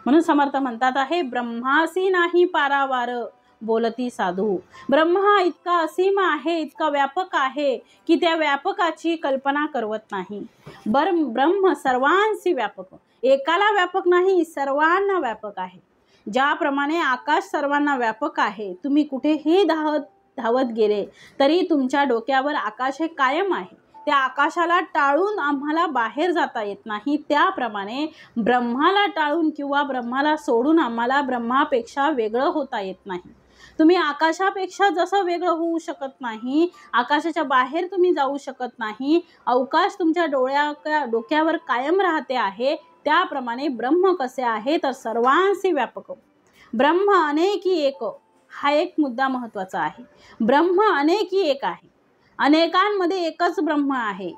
म्हणून समर्थ म्हणतात आहे ब्रह्मासी नाही पारावार, बोलती साधू. ब्रह्म हा इतका असीम आहे, इतका व्यापक आहे की त्या व्यापकाची कल्पना करवत नाही. ब्रह्म सर्वांशी व्यापक, एकाला व्यापक नाही सर्वांना व्यापक आहे. ज्याप्रमाणे आकाश सर्वांना व्यापक आहे, तुम्ही कुठेही धावत गेले तरी तुमच्या डोक्यावर आकाश हे कायम आहे. त्या आकाशाला टाळून आम्हाला बाहेर जाता येत नाही. त्याप्रमाणे ब्रह्माला टाळून किंवा ब्रह्माला सोडून आम्हाला ब्रह्मापेक्षा वेगळं होता येत नाही. तुम्ही आकाशापेक्षा जसं वेगळं होऊ शकत नाही, आकाशाच्या बाहेर तुम्ही जाऊ शकत नाही, अवकाश तुमच्या डोक्यावर कायम राहते आहे, त्याप्रमाणे ब्रह्म कसे आहे तर सर्वांशी व्यापक. ब्रह्म अनेकी एक हा एक मुद्दा महत्त्वाचा आहे. ब्रह्म अनेकी एक आहे. अनेकांमध्ये एकच ब्रह्म आहे.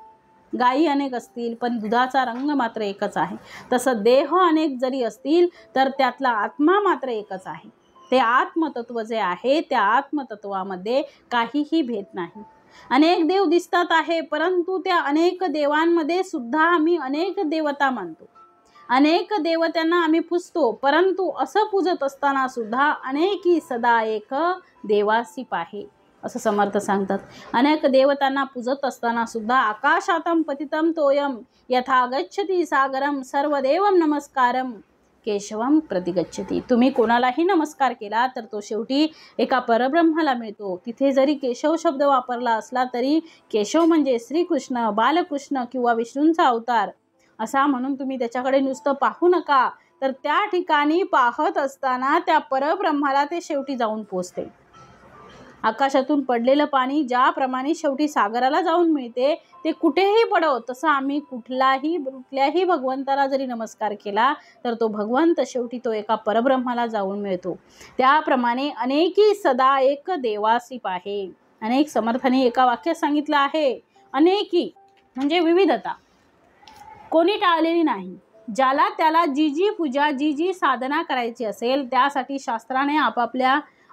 गायी अनेक असतील पण दुधाचा रंग मात्र एकच आहे. तसं देह अनेक जरी असतील तर त्यातला आत्मा मात्र एकच आहे. ते आत्मतत्व जे आहे त्या आत्मतत्वामध्ये काहीही भेद नाही. अनेक देव दिसतात आहे, परंतु त्या अनेक देवांमध्ये सुद्धा आम्ही अनेक देवता मानतो. अनेक देवतांना आम्ही पूजतो, परंतु असं पूजत असताना सुद्धा अनेकी सदा एक देवासी पाहे असं समर्थ सांगतात. अनेक देवतांना पूजत असताना सुद्धा आकाशातम पतितम तोयम यथा गच्छति सागरम सर्वदेवम नमस्कारम केशवम प्रतिगच्छति. तुम्ही कोणालाही नमस्कार केला तर तो शेवटी एका परब्रह्माला मिळतो. तिथे जरी केशव शब्द वापरला असला तरी केशव म्हणजे श्रीकृष्ण, बालकृष्ण किंवा विष्णूंचा अवतार असा म्हणून तुम्ही त्याच्याकडे नुसतं पाहू नका, तर त्या ठिकाणी पाहत असताना त्या परब्रह्माला ते शेवटी जाऊन पोचते. आकाशातून पडलेलं पाणी ज्याप्रमाणे शेवटी सागराला जाऊन मिळते, ते कुठेही पडो तसं आम्ही कुठल्याही भगवंताला जरी नमस्कार केला तर तो भगवंत शेवटी तो एका परब्रह्माला जाऊन मिळतो. त्याप्रमाणे अनेकी सदा एक देवासी पाहे. अनेक समर्थांनी एका वाक्यात सांगितलं आहे अनेकी म्हणजे विविधता, कोणी टाळलेली नाही. ज्याला त्याला जी जी पूजा जी जी साधना करायची असेल त्यासाठी शास्त्राने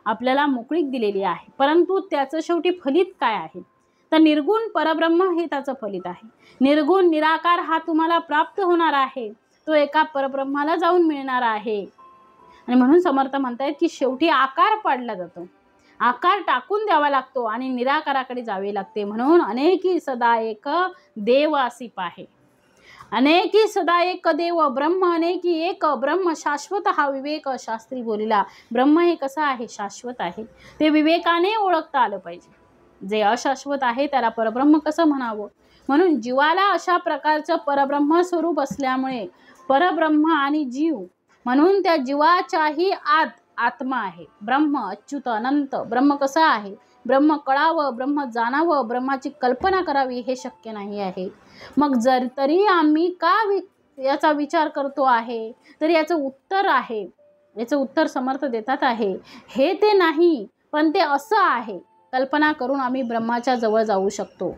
आपल्याला मोकळीक दिलेली आहे. परंतु त्याचं शेवटी फलित काय आहे तर निर्गुण परब्रह्म हे त्याचं फलित आहे. निर्गुण निराकार हा तुम्हाला प्राप्त होणार आहे, तो एका परब्रह्माला जाऊन मिळणार आहे. आणि म्हणून समर्थ म्हणतायत की शेवटी आकार पाडला जातो, आकार टाकून द्यावा लागतो आणि निराकाराकडे जावे लागते. म्हणून अनेकी सदा एक देवासी पाहे. अनेकी सदा एक देव ब्रह्म अनेकी एक ब्रह्म शाश्वत हा विवेक शास्त्री बोलिला. ब्रह्म हे कसं आहे शाश्वत आहे, ते विवेकाने ओळखता आलं पाहिजे. जे अशाश्वत आहे त्याला परब्रह्म कसं म्हणावं. म्हणून जीवाला अशा प्रकारचं परब्रह्म स्वरूप असल्यामुळे परब्रह्म आणि जीव म्हणून त्या जीवाच्याही आत आत्मा आहे. ब्रह्म अच्युत अनंत. ब्रह्म कसं आहे, ब्रह्म कळावं, ब्रह्म जाणावं, ब्रह्माची कल्पना करावी हे शक्य नाही आहे. मग जर तरी आम्ही का याचा विचार करतो आहे तर याचं उत्तर आहे, याचं उत्तर समर्थ देतात आहे हे ते नाही पण ते असं आहे. कल्पना करून आम्ही ब्रह्माच्या जवळ जाऊ शकतो.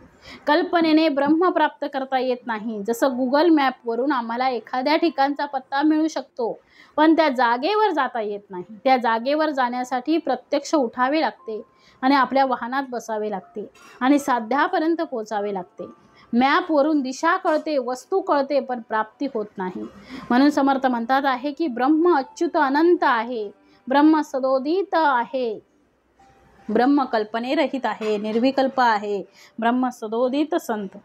कल्पनेने ब्रह्म प्राप्त करता येत नाही. जसं गुगल मॅपवरून आम्हाला एखाद्या ठिकाणचा पत्ता मिळू शकतो पण त्या जागेवर जाता येत नाही. त्या जागेवर जाण्यासाठी प्रत्यक्ष उठावे लागते आणि आपल्या वाहनात बसावे लागते आणि साध्यापर्यंत पोचावे लागते. मॅपवरून दिशा कळते, वस्तू कळते, पण प्राप्ती होत नाही. म्हणून समर्थ म्हणतात आहे की ब्रह्म अच्युत अनंत आहे, ब्रह्म सदोदित आहे, ब्रह्म कल्पनेरहित आहे, निर्विकल्प आहे, ब्रह्म सदोदित संत.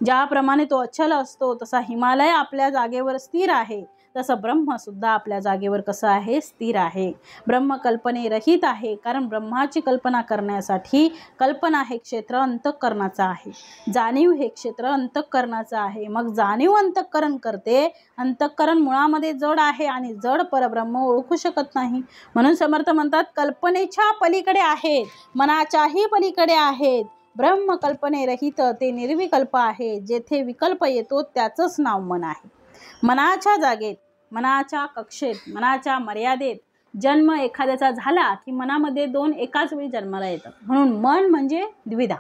ज्याप्रमाणे तो अचल असतो तसा हिमालय आपल्या जागेवर स्थिर आहे, तसं ब्रह्म सुद्धा आपल्या जागेवर कसं आहे, स्थिर आहे. ब्रह्म कल्पनेरहित आहे, कारण ब्रह्माची कल्पना करण्यासाठी कल्पना हे क्षेत्र अंतःकरणाचं आहे, जाणीव हे क्षेत्र अंतःकरणाचं आहे. मग जाणीव अंतःकरण करते. अंतःकरण मुळामध्ये जड आहे आणि जड परब्रह्म ओळखू शकत नाही. म्हणून समर्थ म्हणतात कल्पनेच्या पलीकडे आहेत, मनाच्याही पलीकडे आहेत. ब्रह्म कल्पनेरहित ते निर्विकल्प आहे. जेथे विकल्प येतो त्याचंच नाव मन आहे. मनाच्या जागेत, मनाच्या कक्षेत, मनाच्या मर्यादेत जन्म एखाद्याचा झाला की मनामध्ये दोन एकाच वेळी जन्माला येतात. म्हणून मन म्हणजे द्विधा.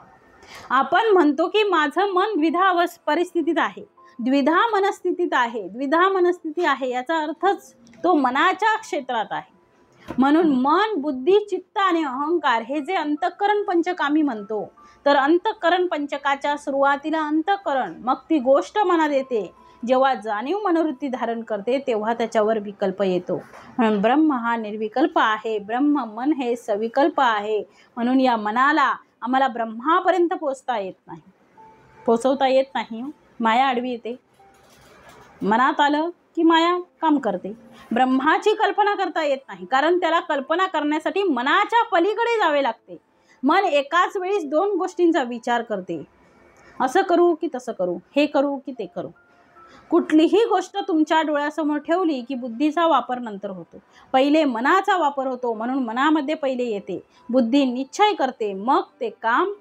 आपण म्हणतो की माझं मन द्विधा परिस्थितीत आहे, द्विधा मनस्थितीत आहे, द्विधा मनस्थिती आहे, याचा अर्थच तो मनाच्या क्षेत्रात आहे. म्हणून मन, बुद्धी, चित्त आणि अहंकार हे जे अंतःकरण पंचक आम्ही म्हणतो, तर अंतःकरण पंचकाच्या सुरुवातीला अंतःकरण, मग ती गोष्ट मनात येते. जेव्हा जाणीव मनोवृत्ती धारण करते तेव्हा त्याच्यावर विकल्प येतो. म्हणून ब्रह्म हा निर्विकल्प आहे, ब्रह्म मन हे सविकल्प आहे. म्हणून या मनाला आम्हाला ब्रह्मापर्यंत पोचवता येत नाही. माया आडवी येते. मनात आलं की माया काम करते. ब्रह्माची कल्पना करता येत नाही, कारण त्याला कल्पना करण्यासाठी मनाच्या पलीकडे जावे लागते. मन एकाच वेळी दोन गोष्टींचा विचार करते, असं करू की तसं करू, हे करू की ते करू. कुठलीही गोष्ट तुमच्या डोळ्यासमोर ठेवली की बुद्धीचा वापर नंतर होतो, पहिले मनाचा वापर होतो. म्हणून मनामध्ये पहिले येते, बुद्धी निश्चय करते, मग ते काम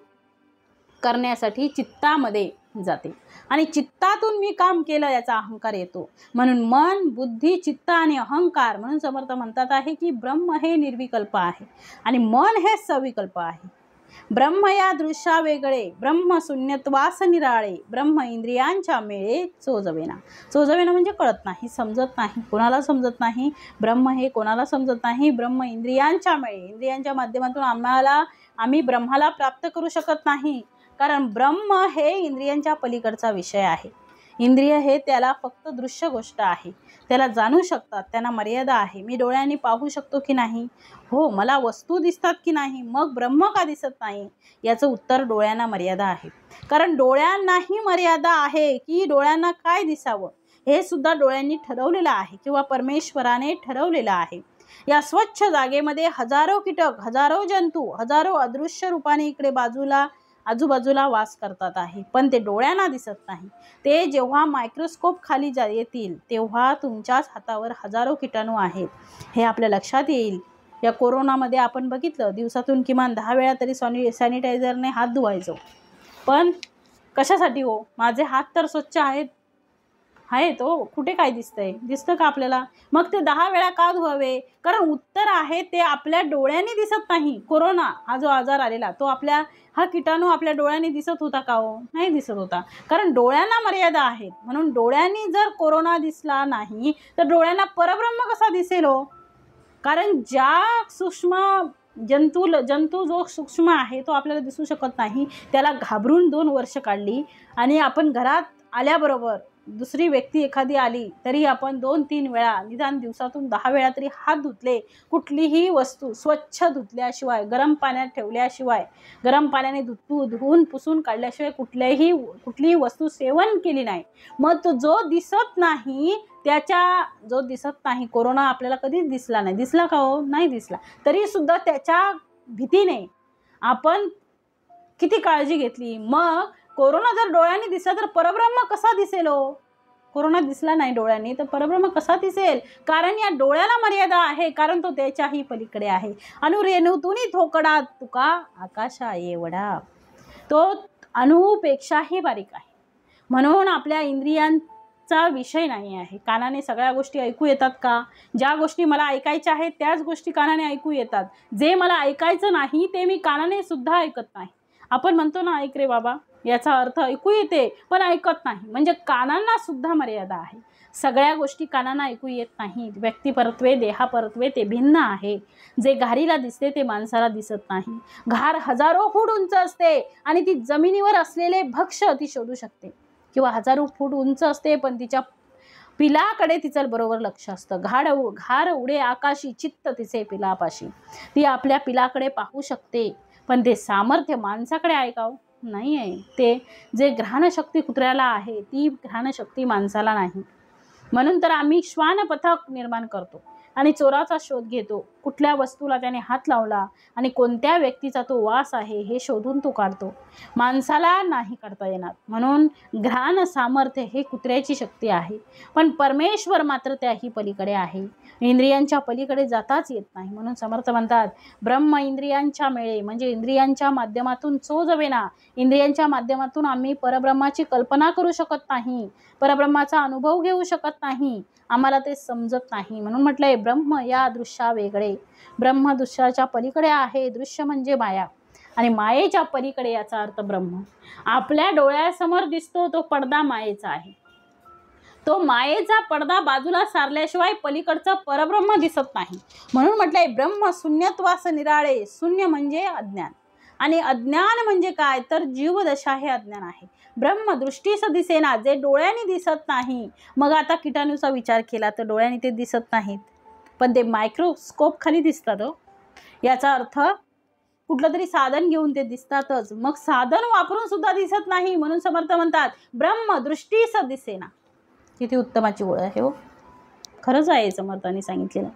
करण्यासाठी चित्तामध्ये जाते आणि चित्तातून मी काम केलं याचा अहंकार येतो. म्हणून मन, बुद्धी, चित्त आणि अहंकार, म्हणून समर्थ म्हणतात आहे की ब्रह्म हे निर्विकल्प आहे आणि मन हे सविकल्प आहे. ब्रह्म या दृश्या वेगळे, ब्रह्म शून्यत्वास निराळे, ब्रह्म इंद्रियांच्या मेळे चोजवेना. चोजवेना म्हणजे कळत नाही, समजत नाही, कोणाला समजत नाही. ब्रह्म हे कोणाला समजत नाही. ब्रह्म इंद्रियांच्या मेळे, इंद्रियांच्या माध्यमातून आम्ही ब्रह्माला प्राप्त करू शकत नाही, कारण ब्रह्म हे इंद्रियांच्या पलीकडचा विषय आहे. इंद्रिय हे त्याला फक्त दृश्य गोष्ट आहे, त्याला जाणू शकतात, त्यांना मर्यादा आहे. मी डोळ्यांनी पाहू शकतो की नाही? हो. मला वस्तू दिसतात की नाही? मग ब्रह्म का दिसत नाही? याचं उत्तर डोळ्यांना मर्यादा आहे. कारण डोळ्यांनाही मर्यादा आहे की डोळ्यांना काय दिसावं हे सुद्धा डोळ्यांनी ठरवलेलं आहे किंवा परमेश्वराने ठरवलेलं आहे. या स्वच्छ जागेमध्ये हजारो कीटक, हजारो जंतू, हजारो अदृश्य रूपाने इकडे आजूबाजूला वास करतात आहे, पण ते डोळ्यांना दिसत नाही. ते जेव्हा मायक्रोस्कोप खाली येतील तेव्हा तुमच्याच हातावर हजारो किटाणू आहेत हे आपल्या लक्षात येईल. या कोरोनामध्ये आपण बघितलं, दिवसातून किमान 10 वेळा तरी सॅनिटायझरने हात धुवायचो. पण कशासाठी हो? माझे हात तर स्वच्छ आहेत. कुठे काय दिसतं का आपल्याला? मग ते 10 वेळा का धुवावे? कारण उत्तर आहे ते आपल्या डोळ्यांनी दिसत नाही. कोरोना हा जो आजार आलेला, तो हा किटाणू आपल्या डोळ्यांनी दिसत होता का हो? नाही दिसत होता, कारण डोळ्यांना मर्यादा आहेत. म्हणून डोळ्यांनी जर कोरोना दिसला नाही तर डोळ्यांना परब्रह्म कसा दिसेल हो? कारण ज्या सूक्ष्म जंतू जो सूक्ष्म आहे तो आपल्याला दिसू शकत नाही. त्याला घाबरून 2 वर्ष काढली आणि आपण घरात आल्याबरोबर दुसरी व्यक्ती एखादी आली तरी आपण 2-3 वेळा, निदान दिवसातून 10 वेळा तरी हात धुतले. कुठलीही वस्तू स्वच्छ धुतल्याशिवाय, गरम पाण्यात ठेवल्याशिवाय, गरम पाण्याने धुवून पुसून काढल्याशिवाय कुठलीही वस्तू सेवन केली नाही. मग तो जो दिसत नाही, कोरोना आपल्याला कधीच दिसला नाही. दिसला का हो? नाही दिसला. तरी सुद्धा त्याच्या भीतीने आपण किती काळजी घेतली. मग कोरोना जर डोळ्यांनी दिसला तर परब्रह्म कसा दिसेल हो? कोरोना दिसला नाही डोळ्यांनी तर परब्रह्म कसा दिसेल? कारण या डोळ्याला मर्यादा आहे, कारण तो त्याच्याही पलीकडे आहे. रेणूतून थोकडा तुका आकाशा एवढा, तो अणुपेक्षाही बारीक आहे. म्हणून आपल्या इंद्रियांचा विषय नाही आहे. कानाने सगळ्या गोष्टी ऐकू येतात का? ज्या गोष्टी मला ऐकायच्या आहेत त्याच गोष्टी कानाने ऐकू येतात. जे मला ऐकायचं नाही ते मी कानाने सुद्धा ऐकत नाही. आपण म्हणतो ना, ऐक रे बाबा, याचा अर्थ ऐकू येते पण ऐकत नाही. म्हणजे कानांना सुद्धा मर्यादा आहे. सगळ्या गोष्टी कानांना ऐकू येत नाहीत. व्यक्तिपरत्वे, देहापरत्वे ते भिन्न आहे. जे घारीला दिसते ते माणसाला दिसत नाही. घार हजारो फूट उंच असते आणि ती जमिनीवर असलेले भक्ष्य ती शोधू शकते, किंवा हजारो फूट उंच असते पण तिच्या पिलाकडे तिचं बरोबर लक्ष असतं. घार उडे आकाशी, चित्त तिचे पिलापाशी. ती आपल्या पिलाकडे पाहू शकते, पण ते सामर्थ्य माणसाकडे आहे का हो? नाही आहे. ते जे घ्राणशक्ती कुत्र्याला आहे ती घ्राणशक्ती माणसाला नाही. म्हणून तर आम्ही श्वान पथक निर्माण करतो आणि चोराचा शोध घेतो. कुठल्या वस्तूला त्याने हात लावला आणि कोणत्या व्यक्तीचा तो वास आहे हे शोधून तो काढतो. माणसाला नाही काढता येणार. म्हणून घ्राण सामर्थ्य हे कुत्र्याची शक्ती आहे. पण परमेश्वर मात्र त्याही पलीकडे आहे. इंद्रियांच्या पलीकडे जाताच येत नाही. म्हणून समर्थ म्हणतात, ब्रह्म इंद्रियांच्या मेळे, म्हणजे इंद्रियांच्या माध्यमातून चोजवेना. इंद्रियांच्या माध्यमातून आम्ही परब्रह्माची कल्पना करू शकत नाही, परब्रह्माचा अनुभव घेऊ शकत नाही, आम्हाला ते समजत नाही. म्हणून म्हटलंय ब्रह्म या दृश्या वेगळे. ब्रह्म दृश्याच्या पलीकडे आहे. दृश्य म्हणजे माया आणि मायेच्या पलीकडे याचा अर्थ ब्रह्म. आपल्या डोळ्यासमोर दिसतो तो पडदा मायेचा आहे. तो मायेचा पडदा बाजूला सारल्याशिवाय पलीकडचं परब्रह्म दिसत नाही. म्हणून म्हटलंय ब्रह्म शून्यत्वास निराळे. शून्य म्हणजे अज्ञान आणि अज्ञान म्हणजे काय तर जीवदशा हे अज्ञान आहे. ब्रह्म दृष्टीस दिसेना, जे डोळ्याने दिसत नाही. मग आता किटाणूचा विचार केला तर डोळ्याने ते दिसत नाहीत, पण ते मायक्रोस्कोप खाली दिसतात. याचा अर्थ कुठलं तरी साधन घेऊन ते दिसतातच. मग साधन वापरून सुद्धा दिसत नाही. म्हणून समर्थ म्हणतात ब्रह्म दृष्टीस दिसेना. किती उत्तमाची ओळ आहे हो. खरंच आहे समर्थांनी सांगितलेलं.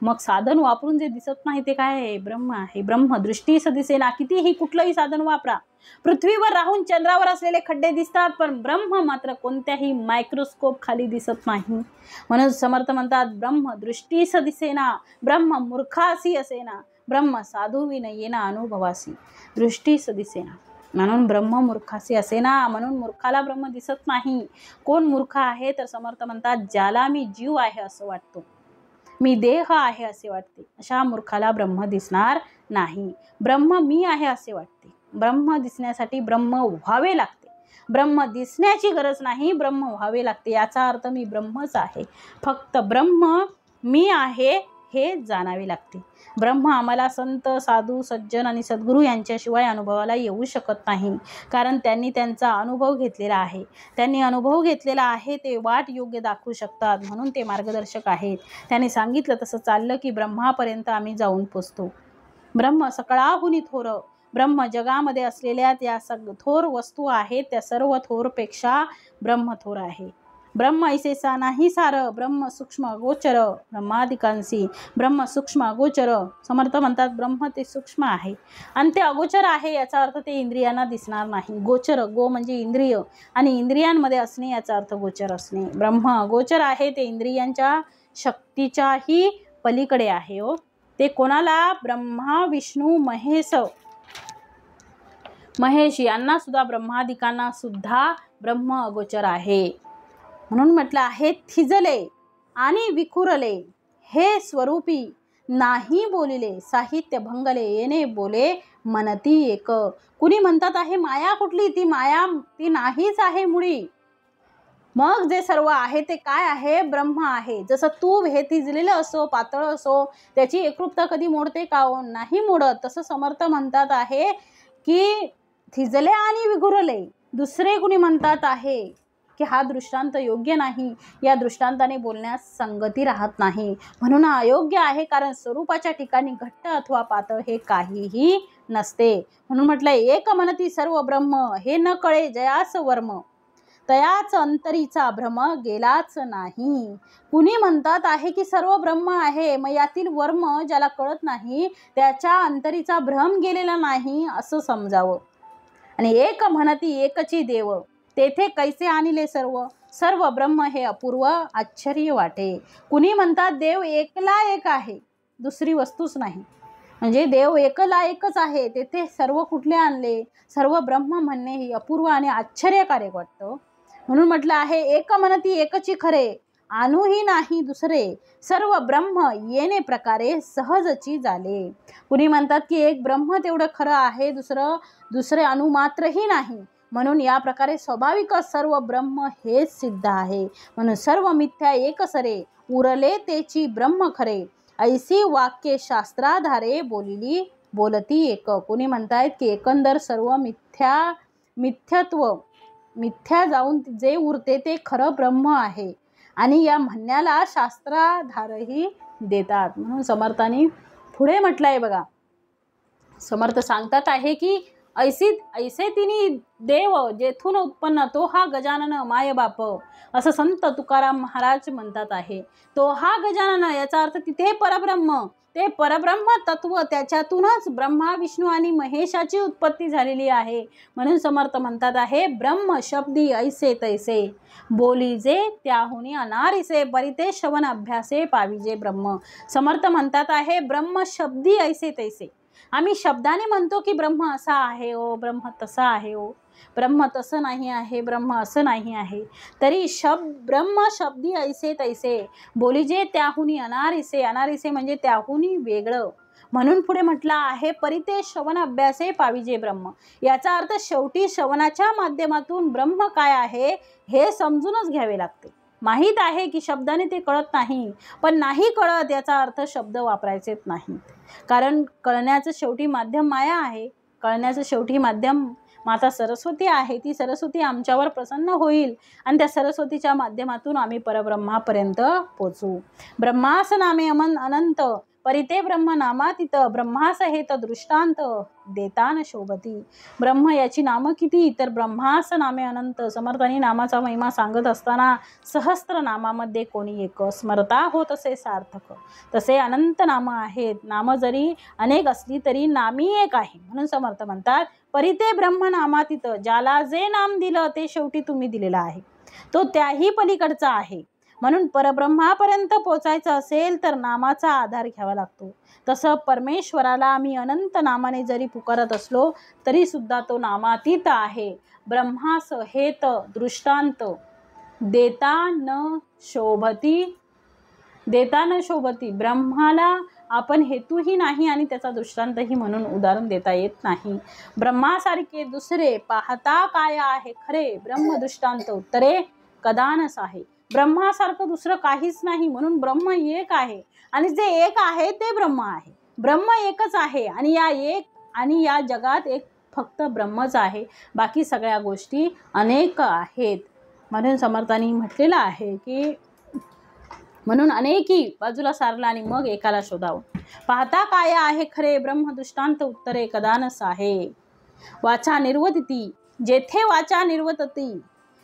मग साधन वापरून जे दिसत नाही ते काय आहे? ब्रह्म आहे. ब्रह्म दृष्टीस दिसेना. कितीही कुठलंही साधन वापरा. पृथ्वीवर राहून चंद्रावर असलेले खड्डे दिसतात, पण ब्रह्म मात्र कोणत्याही मायक्रोस्कोप खाली दिसत नाही. म्हणून समर्थ म्हणतात ब्रह्म दृष्टीस दिसेना, ब्रह्म मूर्खासी असेना, ब्रह्म साधूविन येना अनुभवासी. दृष्टीस दिसेना म्हणून ब्रह्म मूर्खासी असेना. म्हणून मूर्खाला ब्रह्म दिसत नाही. कोण मूर्ख आहे तर समर्थ म्हणतात ज्याला मी जीव आहे असं वाटतो, मी देह आहे असे वाटते, अशा मूर्खाला ब्रह्म दिसणार नाही. ब्रह्म मी आहे असे वाटते. ब्रह्म दिसण्यासाठी ब्रह्म व्हावे लागते. ब्रह्म दिसण्याची गरज नाही, ब्रह्म व्हावे लागते. याचा अर्थ मी ब्रह्मच आहे. फक्त ब्रह्म मी आहे हे जाणावे लागते. ब्रह्म आम्हाला संत, साधू, सज्जन आणि सद्गुरू यांच्याशिवाय अनुभवाला येऊ शकत नाही, कारण त्यांनी त्यांचा अनुभव घेतलेला आहे. त्यांनी अनुभव घेतलेला आहे ते वाट योग्य दाखवू शकतात, म्हणून ते मार्गदर्शक आहेत. त्यांनी सांगितलं तसं चाललं की ब्रह्मापर्यंत आम्ही जाऊन पोचतो. ब्रह्म सकळाहुनी थोर. ब्रह्म जगामध्ये असलेल्या त्या थोर वस्तू आहेत त्या सर्व थोरपेक्षा ब्रह्म थोर आहे. ब्रह्म ऐसेसा नाही सार, ब्रह्म सूक्ष्म गोचर ब्रह्मादिकांसी. ब्रह्म सूक्ष्म अगोचर. समर्थ म्हणतात ब्रह्म ते सूक्ष्म आहे आणि ते अगोचर आहे. याचा अर्थ ते इंद्रियांना दिसणार नाही. गोचर, गो म्हणजे इंद्रिय आणि इंद्रियांमध्ये असणे याचा अर्थ गोचर असणे. ब्रह्म अगोचर आहे, ते इंद्रियांच्या शक्तीच्याही पलीकडे आहे. हो, ते कोणाला? ब्रह्मा विष्णू महेश यांना सुद्धा, ब्रह्मादिकांना सुद्धा ब्रह्म अगोचर आहे. म्हणून म्हटलं आहे थिजले आणि विखुरले हे स्वरूपी नाही बोलिले, साहित्य भंगले येणे बोले मनती एक. कुणी म्हणतात आहे माया कुठली? ती माया ती नाहीच आहे मुळी. मग जे सर्व आहे ते काय आहे? ब्रह्म आहे. जसं तूप हे थिजलेलं असो, पातळ असो, त्याची एकरूपता कधी मोडते का? नाही मोडत. तसं समर्थ म्हणतात आहे की थिजले आणि विखुरले. दुसरे कुणी म्हणतात आहे की हा दृष्टांत योग्य नाही, या दृष्टांताने बोलण्यास संगती राहत नाही, म्हणून अयोग्य आहे, कारण स्वरूपाच्या ठिकाणी घट्ट अथवा पातळ हे काहीही नसते. म्हणून म्हटलंय एक म्हणती सर्व ब्रह्म, हे न कळे जयास वर्म, तयाच अंतरीचा भ्रम गेलाच नाही. कुणी म्हणतात आहे की सर्व ब्रह्म आहे, मग यातील वर्म ज्याला कळत नाही त्याच्या अंतरीचा भ्रम गेलेला नाही असं समजावं. आणि एक म्हणती एकची देव, तेथे कैसे आणले सर्व, सर्व ब्रह्म हे अपूर्व आश्चर्य वाटे. कुणी म्हणतात देव एकला एक आहे, दुसरी वस्तूच नाही, म्हणजे देव एकला एकच आहे, तेथे सर्व कुठले आणले? सर्व ब्रह्म म्हणणे ही अपूर्व आणि आश्चर्यकारक वाटतं. म्हणून म्हटलं आहे एक म्हणती एकची खरे, आणूही नाही दुसरे, सर्व ब्रह्म येणे प्रकारे सहजची झाले. कुणी म्हणतात की एक ब्रह्म तेवढं खरं आहे, दुसरे अणु मात्रही नाही, म्हणून या प्रकारे स्वाभाविक सर्व ब्रह्म हेच सिद्ध आहे. म्हणून सर्व मिथ्या एक सरे, उरले तेची ब्रह्म खरे, ऐसी वाक्ये शास्त्राधारे बोलती एक. कोणी म्हणतायत की एकंदर सर्व मिथ्या जाऊन जे उरते ते खरं ब्रह्म आहे, आणि या म्हणण्याला शास्त्राधारही देतात. म्हणून समर्थांनी पुढे म्हटलंय बघा, समर्थ सांगतात आहे की ऐसे तिनी देव जेथून उत्पन्न तो हा गजानन माय बाप, असं संत तुकाराम महाराज म्हणतात आहे. तो हा गजानन याचा अर्थ तिथे परब्रह्म, ते परब्रह्म तत्व, त्याच्यातूनच ब्रह्मा विष्णू आणि महेशाची उत्पत्ती झालेली आहे. म्हणून समर्थ म्हणतात आहे, ब्रह्म शब्दी ऐसे तैसे बोलीजे त्याहुनी अनारिसे, परिते श्रवण अभ्यासे पाविजे ब्रह्म. समर्थ म्हणतात आहे, ब्रह्म शब्दी ऐसे तैसे. आम्ही शब्दाने म्हणतो की ब्रह्म असा आहे ओ, ब्रह्म तसा आहे ओ, ब्रह्म तसं नाही आहे, ब्रह्म असं नाही आहे. तरी ब्रह्म शब्दी ऐसे तैसे बोलीजे त्याहुनी अनारिसे. अनारिसे म्हणजे त्याहुनी वेगळं. म्हणून पुढे म्हटलं आहे, परिते श्रवण अभ्यासे पाविजे ब्रह्म. याचा अर्थ शेवटी श्रवणाच्या माध्यमातून ब्रह्म काय आहे हे समजूनच घ्यावे लागते. माहीत आहे की शब्दाने ते कळत नाही, पण नाही कळत याचा अर्थ शब्द वापरायचेच नाहीत. कारण कळण्याचं शेवटी माध्यम माया आहे. कळण्याचं शेवटी माध्यम माता सरस्वती आहे. ती सरस्वती आमच्यावर प्रसन्न होईल आणि त्या सरस्वतीच्या माध्यमातून आम्ही परब्रह्मापर्यंत पोचू. ब्रह्मास नामे अनंत, परिते ब्रह्म नामातीत, ब्रह्मास हेत दृष्टांत देतान शोभती. ब्रह्म याची नामं किती, तर ब्रह्मास नामे अनंत. समर्थांनी नामाचा महिमा सांगत असताना सहस्त्र नामामध्ये कोणी एक, स्मरता होत असे सार्थक. तसे अनंत नामं आहेत. नामं जरी अनेक असली तरी नामी एक आहे. म्हणून समर्थ म्हणतात, परिते ब्रह्म नामातीत. ज्याला जे नाम दिलं ते शेवटी तुम्ही दिलेलं आहे, तो त्याही पलीकडचा आहे. म्हणून परब्रह्मापर्यंत पोचायचं असेल तर नामाचा आधार घ्यावा लागतो. तसं परमेश्वराला आम्ही अनंत नामाने जरी पुकारत असलो तरी सुद्धा तो नामातीत आहे. ब्रह्मास हेत दृष्टांत देता न शोभती. देता न शोभती. ब्रह्माला आपण हेतूही नाही आणि त्याचा दृष्टांतही म्हणून उदाहरण देता येत नाही. ब्रह्मासारखे दुसरे पाहता काय आहे खरे, ब्रह्म दृष्टांत उत्तरे कदानस आहे. ब्रह्मासारखं दुसरं काहीच नाही. म्हणून ब्रह्म एक आहे आणि जे एक आहे ते ब्रह्म आहे. ब्रह्म एकच आहे आणि या जगात एक फक्त ब्रह्मच आहे. बाकी सगळ्या गोष्टी अनेक आहेत. म्हणून समर्थांनी म्हटलेलं आहे की म्हणून अनेकी बाजूला सारला आणि मग एकाला शोधावं. पाहता काय आहे खरे, ब्रह्म दृष्टांत उत्तरे कदानस आहे. वाचा निर्वतती. जेथे वाचा निर्वतती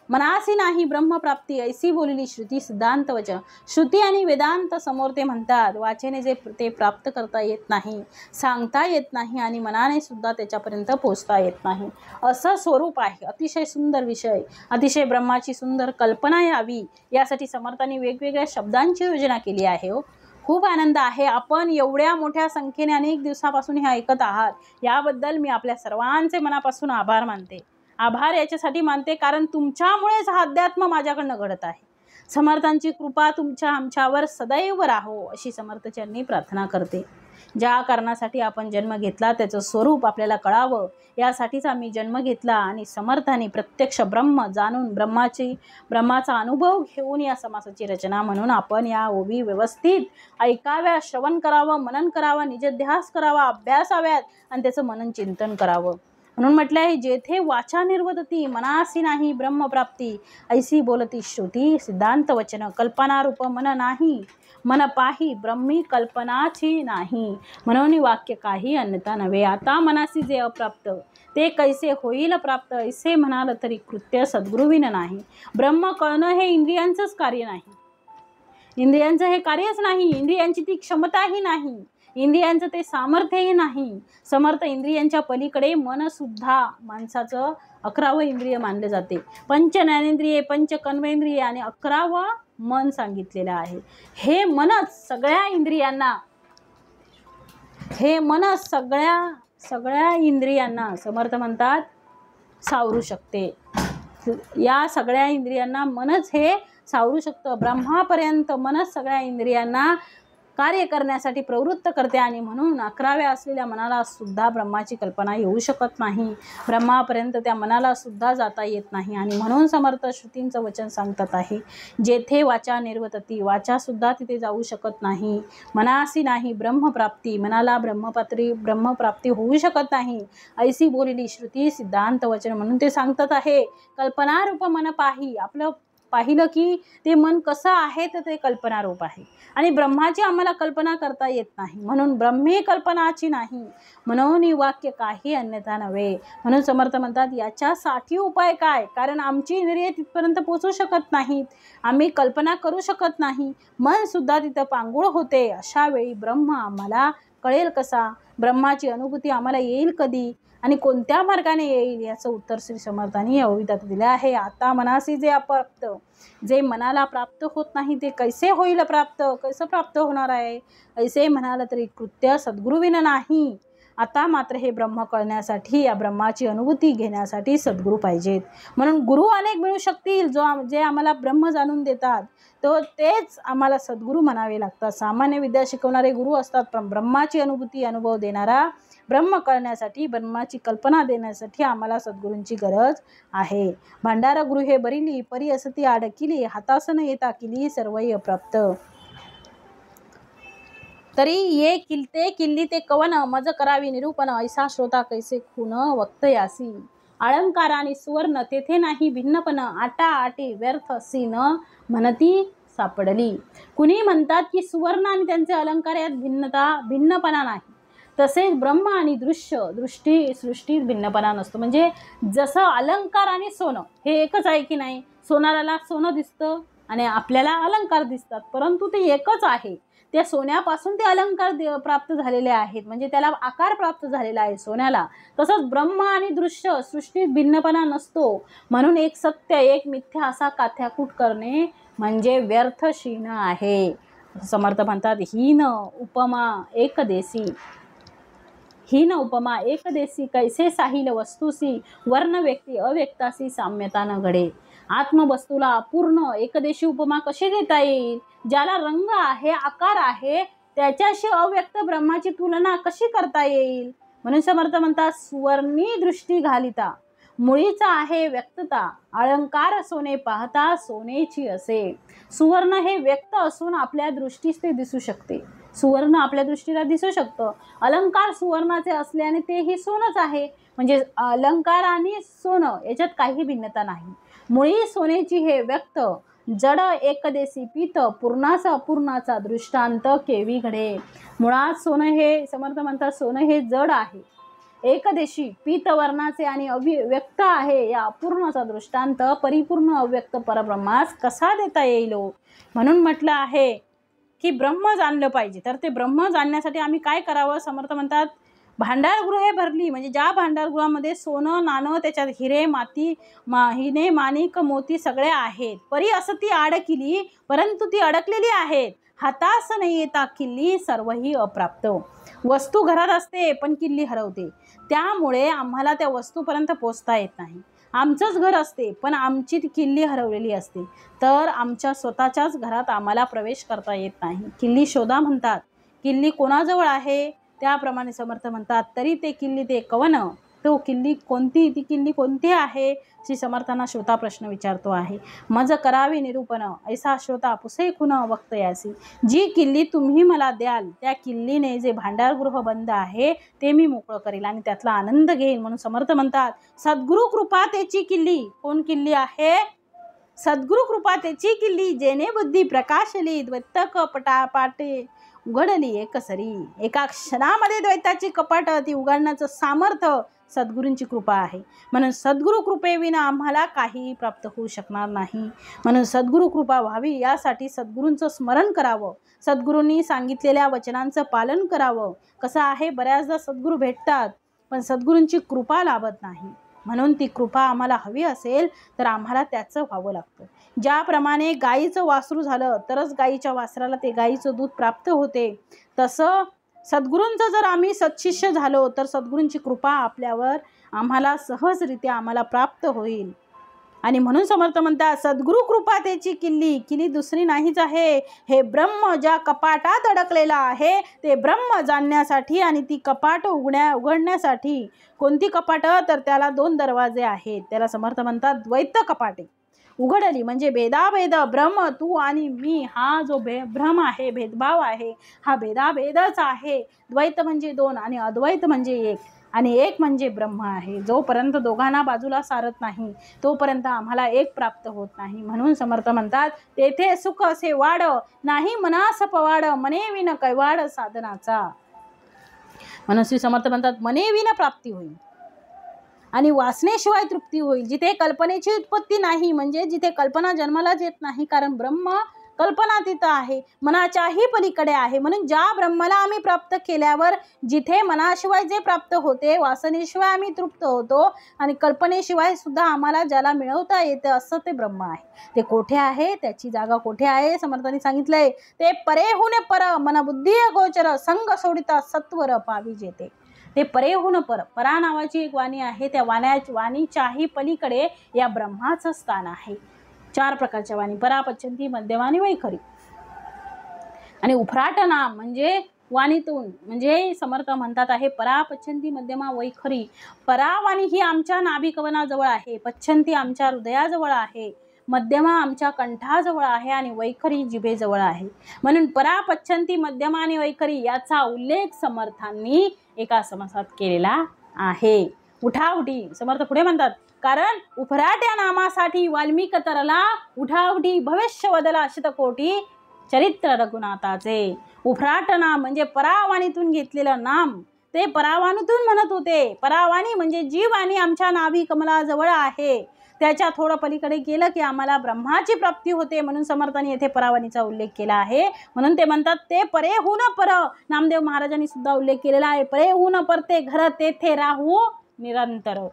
मनासी नाही ब्रह्मप्राप्ती, ऐसी बोलली श्रुती सिद्धांत वचन. श्रुती आणि वेदांत समोर ते म्हणतात, वाचेने जे ते प्राप्त करता येत नाही, सांगता येत नाही आणि मनाने सुद्धा त्याच्यापर्यंत पोचता येत नाही, असं स्वरूप आहे. अतिशय सुंदर विषय, अतिशय ब्रह्माची सुंदर कल्पना यावी यासाठी समर्थांनी वेगवेगळ्या शब्दांची योजना केली आहे. खूप आनंद आहे. आपण एवढ्या मोठ्या संख्येने अनेक दिवसापासून हे ऐकत आहात, याबद्दल मी आपल्या सर्वांचे मनापासून आभार मानते. आभार याच्यासाठी मानते कारण तुमच्यामुळेच हा अध्यात्म माझ्याकडनं घडत आहे. समर्थांची कृपा आमच्यावर सदैव राहो अशी समर्थांनी प्रार्थना करते. ज्या कारणासाठी आपण जन्म घेतला त्याचं स्वरूप आपल्याला कळावं यासाठीच आम्ही जन्म घेतला आणि समर्थांनी प्रत्यक्ष ब्रह्म जाणून ब्रह्माचा अनुभव घेऊन या समासाची रचना म्हणून आपण या ओवी व्यवस्थित ऐकाव्या, श्रवण करावं, मनन करावं, निजध्यास करावा, अभ्यासाव्यात आणि त्याचं मनन चिंतन करावं. म्हणून म्हटलं आहे, जेथे वाचा निर्वतती मनासी नाही ब्रह्मप्राप्ती, ऐसी बोलती श्रुती सिद्धांत वचन. कल्पनारूप मन नाही, मन पाही ब्रह्मी कल्पनाची नाही. म्हणून वाक्य काही अन्यथा नव्हे. आता मनासी जे अप्राप्त ते कैसे होईल प्राप्त, ऐसे म्हणाल तरी कृत्य सद्गुरुविन नाही. ब्रह्म कळणं हे इंद्रियांचंच कार्य नाही. इंद्रियांचं हे कार्यच नाही. इंद्रियांची ती क्षमताही नाही. इंद्रियांचं ते सामर्थ्यही नाही. समर्थ इंद्रियांच्या पलीकडे मन सुद्धा माणसाचं 11वं इंद्रिय मानले जाते. पंच ज्ञानेंद्रिये, पंच कर्मेंद्रिये आणि 11वं मन सांगितलेलं आहे. हे मनच सगळ्या इंद्रियांना समर्थ म्हणतात सावरू शकते. या सगळ्या इंद्रियांना मनच हे सावरू शकतं. ब्रह्मापर्यंत मनच सगळ्या इंद्रियांना कार्य करण्यासाठी प्रवृत्त करते आणि म्हणून 11व्या असलेल्या मनाला सुद्धा ब्रह्माची कल्पना येऊ शकत नाही. ब्रह्मापर्यंत त्या मनाला सुद्धा जाता येत नाही आणि म्हणून समर्थ श्रुतींचं वचन सांगतात आहे, जेथे वाचा निर्वतती, वाचा सुद्धा तिथे जाऊ शकत नाही. मनासी नाही ब्रह्मप्राप्ती, मनाला ब्रह्मप्राप्ती होऊ शकत नाही. ऐसी बोलली श्रुती सिद्धांत वचन. म्हणून ते सांगतात आहे, कल्पनारूप मन पाही. आपलं पाहिलं की ते मन कसं आहे तर ते कल्पनारूप आहे आणि ब्रह्माची आम्हाला कल्पना करता येत नाही, म्हणून ब्रह्मे कल्पनाची नाही, म्हणून वाक्य काही अन्यथा नव्हे. म्हणून समर्थ म्हणतात याच्यासाठी उपाय काय, कारण आमची इंद्रिये तिथपर्यंत पोचू शकत नाहीत, आम्ही कल्पना करू शकत नाही, मन सुद्धा तिथं पांगुळ होते. अशा वेळी ब्रह्म आम्हाला कळेल कसा, ब्रह्माची अनुभूती आम्हाला येईल कधी आणि कोणत्या मार्गाने येईल, याचं उत्तर श्री समर्थांनी अववितात दिले आहे. आता मनासी जे अप्राप्त, जे मनाला प्राप्त होत नाही ते कैसे होईल प्राप्त, कसं प्राप्त होणार आहे, ऐसे म्हणाल तरी कृत्य सद्गुरुविना नाही. आता मात्र हे ब्रह्म कळण्यासाठी, या ब्रह्माची अनुभूती घेण्यासाठी सद्गुरू पाहिजेत. म्हणून गुरु अनेक मिळू शकतील, जे आम्हाला ब्रह्म जाणून देतात, तो तेच आम्हाला सद्गुरू म्हणावे लागतात. सामान्य विद्या शिकवणारे गुरु असतात, पण ब्रह्माची अनुभूती अनुभव देणारा, ब्रह्म कळण्यासाठी, ब्रह्माची कल्पना देण्यासाठी आम्हाला सद्गुरूंची गरज आहे. भांडार गुरु हे बरिली, परी असती आडकिली, हातासन येता किली सर्वही अप्राप्त. तरी ये किलते किल्ली ते कवन, मज करावी निरूपण, ऐसा श्रोता कैसे खून वक्तयासी. अलंकार आणि सुवर्ण तेथे नाही भिन्नपण, आटा आटी व्यर्थ असी न म्हणती सापडली. कुणी म्हणतात की सुवर्ण आणि त्यांचे अलंकार यात भिन्नपणा नाही, तसेच ब्रह्म आणि सृष्टीत भिन्नपणा नसतो. म्हणजे जसं अलंकार आणि सोनं हे एकच आहे की नाही, सोनाराला सोनं दिसतं आणि आपल्याला अलंकार दिसतात, परंतु ते एकच आहे. त्या सोन्यापासून ते अलंकार प्राप्त झालेले आहेत, म्हणजे त्याला आकार प्राप्त झालेला आहे सोन्याला. तसंच ब्रह्म आणि सृष्टीत भिन्नपणा नसतो, म्हणून एक सत्य एक मिथ्या असा काथ्याकूट करणे म्हणजे व्यर्थ शीन आहे. समर्थ म्हणतात हीन उपमा एकदेसी कैसे साहिल वस्तूसी, वर्ण व्यक्ती अव्यक्तासी साम्यता न घडे. आत्मवस्तूला अपूर्ण एकदेशी उपमा कशी देता येईल, ज्याला रंग आहे आकार आहे त्याच्याशी अव्यक्त ब्रह्माची तुलना कशी करता येईल. म्हणून समर्थ म्हणतात सुवर्णी दृष्टी घालिता, मुळीचा आहे व्यक्तता, अलंकार सोने पाहता सोनेची असे. सुवर्ण हे व्यक्त असून आपल्या दृष्टीस ते दिसू शकते, सुवर्ण आपल्या दृष्टीला दिसू शकतं. अलंकार सुवर्णाचे असल्याने तेही सोनच आहे, म्हणजे अलंकार आणि सोनं याच्यात काही भिन्नता नाही. मुळी सोनेची हे व्यक्त, जड एकदेशी पीत, पूर्णाचा अपूर्णाचा दृष्टांत केवी घडे. मुळात सोनं हे समर्थ म्हणतात सोनं हे जड आहे, एकदेशी पीत वर्णाचे आणि अव्यक्त आहे, या अपूर्णाचा दृष्टांत परिपूर्ण अव्यक्त परब्रह्मास कसा देता येईल. म्हणून म्हटलं आहे की ब्रह्म जाणलं पाहिजे. तर ते ब्रह्म जाणण्यासाठी आम्ही काय करावं. समर्थ म्हणतात भांडारगृहे भरली, म्हणजे ज्या भांडारगृहामध्ये सोनं नाणं त्याच्यात हिरे हिने माणिक मोती सगळे आहेत. परी असं ती अडकिली, परंतु ती अडकलेली आहेत. हातास नाही येता किल्ली सर्वही अप्राप्त. वस्तू घरात असते पण किल्ली हरवते, त्यामुळे आम्हाला त्या वस्तूपर्यंत पोचता येत नाही. आमचंच घर असते पण आमची ती किल्ली हरवलेली असते, तर आमच्या स्वतःच्याच घरात आम्हाला प्रवेश करता येत नाही. किल्ली शोधा म्हणतात. किल्ली कोणाजवळ आहे त्याप्रमाणे समर्थ म्हणतात तरी ते किल्ली ते कवन, तो किल्ली कोणती, ती किल्ली कोणती आहे. श्री समर्थांना श्रोता प्रश्न विचारतो आहे. मज करावी निरूपण, ऐसा श्रोता पुसे खुन वक्तयासी. जी किल्ली तुम्ही मला द्याल त्या किल्लीने जे भांडारगृह बंद आहे ते मी मोकळं करेल आणि त्यातला आनंद घेईल. म्हणून समर्थ म्हणतात सद्गुरु कृपा तेची किल्ली. कोण किल्ली आहे. सद्गुरु कृपा तेची किल्ली, जेने बुद्धी प्रकाशली, द्वैतक पाटे उघडली एकसरी. एका क्षणामध्ये द्वैताची कपाट ती उघडण्याचं सामर्थ्य सद्गुरूंची कृपा आहे. म्हणून सद्गुरु कृपेविना आम्हाला काही प्राप्त होऊ शकणार नाही. म्हणून सद्गुरु कृपा व्हावी यासाठी सद्गुरूंचं स्मरण करावं, सद्गुरूंनी सांगितलेल्या वचनांचं पालन करावं. कसं आहे बऱ्याचदा सद्गुरू भेटतात पण सद्गुरूंची कृपा लाभत नाही. म्हणून ती कृपा आम्हाला हवी असेल तर आम्हाला त्याचं व्हावं लागतं. ज्याप्रमाणे गाईचं वासरू झालं तरच गाईच्या वासराला ते गाईचं दूध प्राप्त होते, तसं सद्गुरूंचं जर आम्ही सत्शिष्य झालो तर सद्गुरूंची कृपा आपल्यावर आम्हाला सहजरित्या आम्हाला प्राप्त होईल. आणि म्हणून समर्थ म्हणतात सद्गुरु कृपा त्याची किल्ली, किल्ली दुसरी नाहीच आहे. हे ब्रह्म ज्या कपाटात अडकलेला आहे ते ब्रह्म जाणण्यासाठी आणि ती कपाट उघडण्यासाठी. कोणती कपाट तर त्याला 2 दरवाजे आहेत. त्याला समर्थ म्हणतात द्वैत कपाटे. उघडली म्हणजे भेदाभेद, ब्रह्म तू आणि मी हा जो भ्रम आहे, भेदभाव आहे, हा भेदाभेदच आहे. द्वैत म्हणजे 2 आणि अद्वैत म्हणजे 1. आणि एक म्हणजे ब्रह्म आहे. जोपर्यंत दोघांना बाजूला सारत नाही तोपर्यंत आम्हाला एक प्राप्त होत नाही. म्हणून समर्थ म्हणतात, तेथे सुख असे वाढ नाही मनास पवाड, मने विन कैवाड साधनाचा. म्हणून श्री समर्थ म्हणतात, मने विन प्राप्ती होईल आणि वासनेशिवाय तृप्ती होईल. जिथे कल्पनेची उत्पत्ती नाही, म्हणजे जिथे कल्पना जन्मालाच येत नाही, कारण ब्रह्म कल्पनातीत आहे, मनाच्याही पलीकडे आहे. म्हणून ज्या ब्रह्माला आम्ही प्राप्त केल्यावर जिथे मनाशिवाय जे प्राप्त होते, वासनेशिवाय आम्ही तृप्त होतो आणि कल्पनेशिवाय सुद्धा आम्हाला ज्याला मिळवता येतं असं ते ब्रह्म आहे. ते कोठे आहे, त्याची जागा कोठे आहे, समर्थांनी सांगितलंय, ते परेहून पर मन बुद्धी गोचर, संग सोडिता सत्वर पावी जेते. ते परेहून पर, परा नावाची एक वाणी आहे, त्या वाणीच्याही पलीकडे या ब्रह्माचं स्थान आहे. 4 प्रकारच्या वाणी, परा, पच्चंती, मध्यमा आणि वैखरी. आणि उफराट नाम म्हणजे वाणीतून, म्हणजे समर्थ म्हणतात आहे, परा, पच्चंती, मध्यमा, वैखरी. परा वाणी ही आमच्या नाभिकवनाजवळ आहे, पच्चंती आमच्या हृदयाजवळ आहे, मध्यमा आमच्या कंठाजवळ आहे आणि वैखरी जिभेजवळ आहे. म्हणून परा, पच्चंती, मध्यमा आणि वैखरी याचा उल्लेख समर्थांनी एका समासात केलेला आहे. उठाउठी. समर्थ पुढे म्हणतात, कारण उफराट या नामासाठी वाल्मिक तरला, उठाउठी भविष्य बदला शतकोटी चरित्र रघुनाथाचे. उफराट नाम म्हणजे परावाणीतून घेतलेलं नाम, ते परावाणीतून म्हणत होते. परावाणी म्हणजे जी वाणी आमच्या नाभी कमलाजवळ आहे, त्याच्या थोडं पलीकडे गेलं की आम्हाला ब्रह्माची प्राप्ती होते. म्हणून समर्थांनी येथे परावाणीचा उल्लेख केला आहे. म्हणून ते म्हणतात, ते परेहून पर. नामदेव महाराजांनी सुद्धा उल्लेख केलेला आहे, परेहून पर ते घर तेथे राहू निरंतर,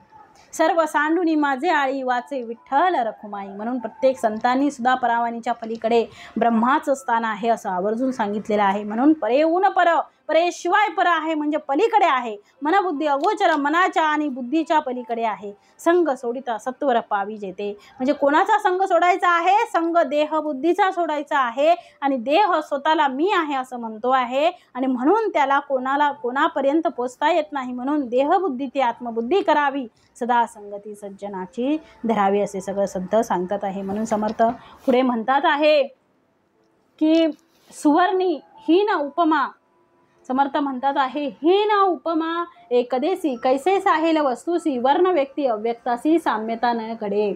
सर्व सांडुनी माझे आळी वाचे विठ्ठल रखुमाई. म्हणून प्रत्येक संतांनी सुद्धा परावाणीच्या पलीकडे ब्रह्माचं स्थान आहे असं आवर्जून सांगितलेलं आहे. म्हणून परेहून पर, परेशिवाय पर आहे म्हणजे पलीकडे आहे, मनबुद्धी अगोचर, मनाच्या आणि बुद्धीच्या पलीकडे आहे. संग सोडिता सत्वर पावी जेते. म्हणजे कोणाचा संग सोडायचा आहे, संग देह बुद्धीचा सोडायचा आहे आणि देह स्वतःला मी आहे असं म्हणतो आहे आणि म्हणून त्याला कोणापर्यंत पोचता येत नाही. म्हणून देहबुद्धी ती आत्मबुद्धी करावी, सदा संगती सज्जनाची धरावी असे सगळं संत सांगतात आहे. म्हणून समर्थ पुढे म्हणतात आहे की सुवर्णी हीन उपमा. समर्थ म्हणतात आहे, हीन उपमा एकदेसी कैसे साहेल वस्तूसी, वर्ण व्यक्ती अव्यक्तासी साम्यता न घडे.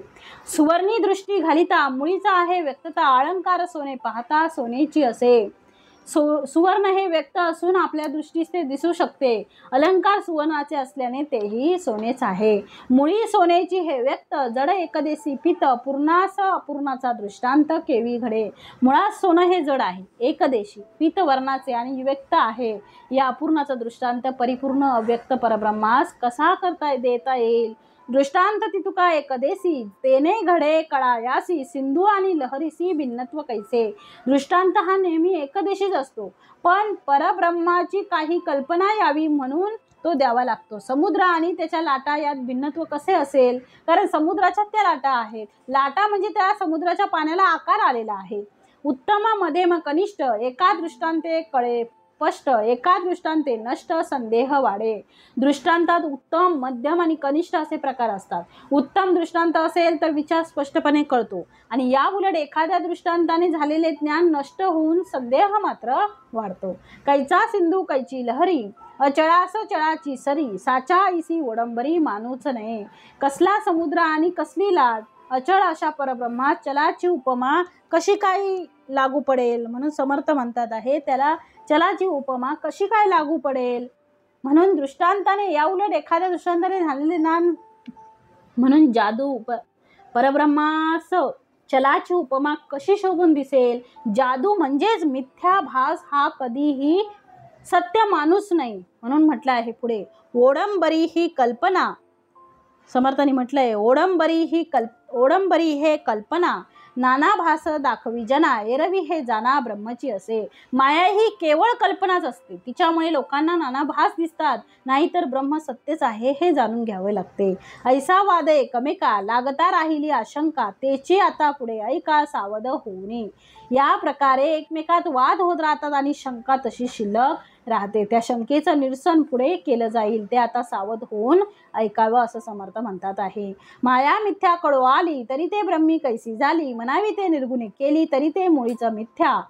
सुवर्णी दृष्टी घालिता मुळीचा आहे व्यक्तता, अलंकार सोने पाहता सोनेची असे. सुवर्ण हे व्यक्त असून आपल्या दृष्टीस ते दिसू शकते, अलंकार सुवर्णाचे असल्याने तेही सोनेच आहे. मुळी सोनेची हे व्यक्त, जड एकदेशी पित, पूर्णास अपूर्णाचा दृष्टांत केवी घडे. मुळात सोनं हे जड आहे, एकदेशी पित वर्णाचे आणि व्यक्त आहे. या अपूर्णाचा दृष्टांत परिपूर्ण अव्यक्त परब्रह्मास कसा करता देता येईल. दृष्टांत ती तुका एकदेशी, तेने घडे कळायासी, सिंधू आणि लहरीसी भिन्नत्व कैसे. दृष्टांत हा नेहमी एकदेशीच असतो, पण परब्रह्माची काही कल्पना यावी म्हणून तो द्यावा लागतो. समुद्र आणि त्याच्या लाटा यात भिन्नत्व कसे असेल, कारण समुद्राच्या त्या लाटा आहेत. लाटा म्हणजे त्या समुद्राच्या पाण्याला आकार आलेला आहे. उत्तम मध्यम कनिष्ठ, एका दृष्टांते कळे स्पष्ट, एका दृष्टांते नष्ट संदेह वाढे. दृष्टांतात उत्तम, मध्यम आणि कनिष्ठ असे प्रकार असतात. उत्तम दृष्टांत असेल तर विचार स्पष्टपणे कळतो आणि या उलट एखाद्या दृष्टांताने झालेले ज्ञान नष्ट होऊन संदेह मात्र वाढतो. कैचा सिंधू कैची लहरी, अचळास चळाची सरी, साचा इसी ओडंबरी मानूच नये. कसला समुद्र आणि कसली लाट, अचळ अशा परब्रह्मात चलाची उपमा कशी काय लागू पडेल. म्हणून समर्थ म्हणतात आहे, त्याला चलाची उपमा कशी काय लागू पडेल. म्हणून दृष्टांताने या उलट एखाद्या दृष्टांताने झालेले ज्ञान, म्हणून जादू परब्रह्मास चलाची उपमा कशी शोभून दिसेल. जादू म्हणजेच मिथ्याभास, हा कधीही सत्य माणूस नाही. म्हणून म्हटलं आहे पुढे, ओडंबरी ही कल्पना. समर्थांनी म्हटलंय, ओडंबरी हे कल्पना, नाना भास दाखवी जना, एरवी हे जाना ब्रह्मची असे. माया ही केवळ कल्पनाच असते, तिच्यामुळे लोकांना नाना भास दिसतात, नाहीतर ब्रह्म सत्यच आहे हे जाणून घ्यावे लागते. ऐसा वाद एकमेका, लागता राहिली आशंका, तेची आता पुढे ऐका सावध होऊनी. या प्रकारे एकमेकात वाद होत राहतात आणि शंका तशी शिल्लक राहते. त्या शंकेचं निरसन पुढे केलं जाईल, ते आता सावध होऊन ऐकावं असं समर्थ म्हणतात आहे. माया मिथ्या कळो आली, तरी ते ब्रह्मी कैसी झाली, म्हणावी ते निर्गुणी केली, तरी ते मुळीचं मिथ्या.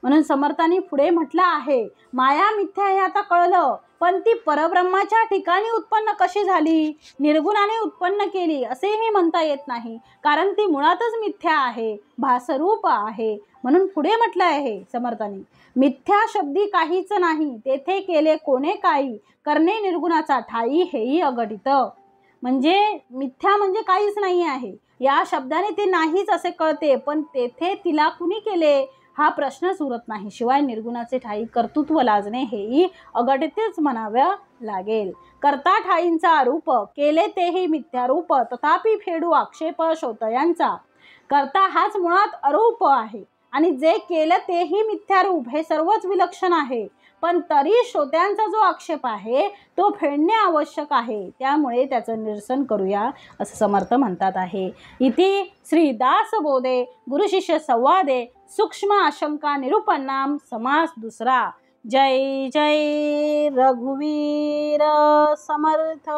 म्हणून समर्थांनी पुढे म्हटलं आहे, माया मिथ्या हे आता कळलं, पण ती परब्रह्माच्या ठिकाणी उत्पन्न कशी झाली, निर्गुणाने उत्पन्न केली असेही म्हणता येत नाही, कारण ती मुळातच मिथ्या आहे, भासरूप आहे. म्हणून पुढे म्हटलं आहे समर्थांनी, मिथ्या शब्दी काहीच नाही, तेथे केले कोणे काही, करणे निर्गुणाचा ठाई हेही अघटित. म्हणजे मिथ्या म्हणजे काहीच नाही आहे, या शब्दाने ते नाहीच असे कळते, पण तेथे तिला कुणी केले हा प्रश्नच उरत नाही. शिवाय निर्गुणाचे ठाई कर्तृत्व लाजणे हेही अघटितच म्हणावं लागेल. करता ठाईंचा रूप केले तेही मिथ्यारूप, तथापि फेडू आक्षेप श्रोतयांचा. करता हाच मुळात अरूप आहे आणि जे केलं तेही मिथ्यारूप, हे सर्वच विलक्षण आहे, पण तरी श्रोत्यांचा जो आक्षेप आहे तो फेडणे आवश्यक आहे, त्यामुळे त्याचं निरसन करूया असं समर्थ म्हणतात आहे. इति श्री दासबोधे गुरुशिष्य संवादे सूक्ष्म आशंका निरूपणाम समास दुसरा. जय जय रघुवीर समर्थ.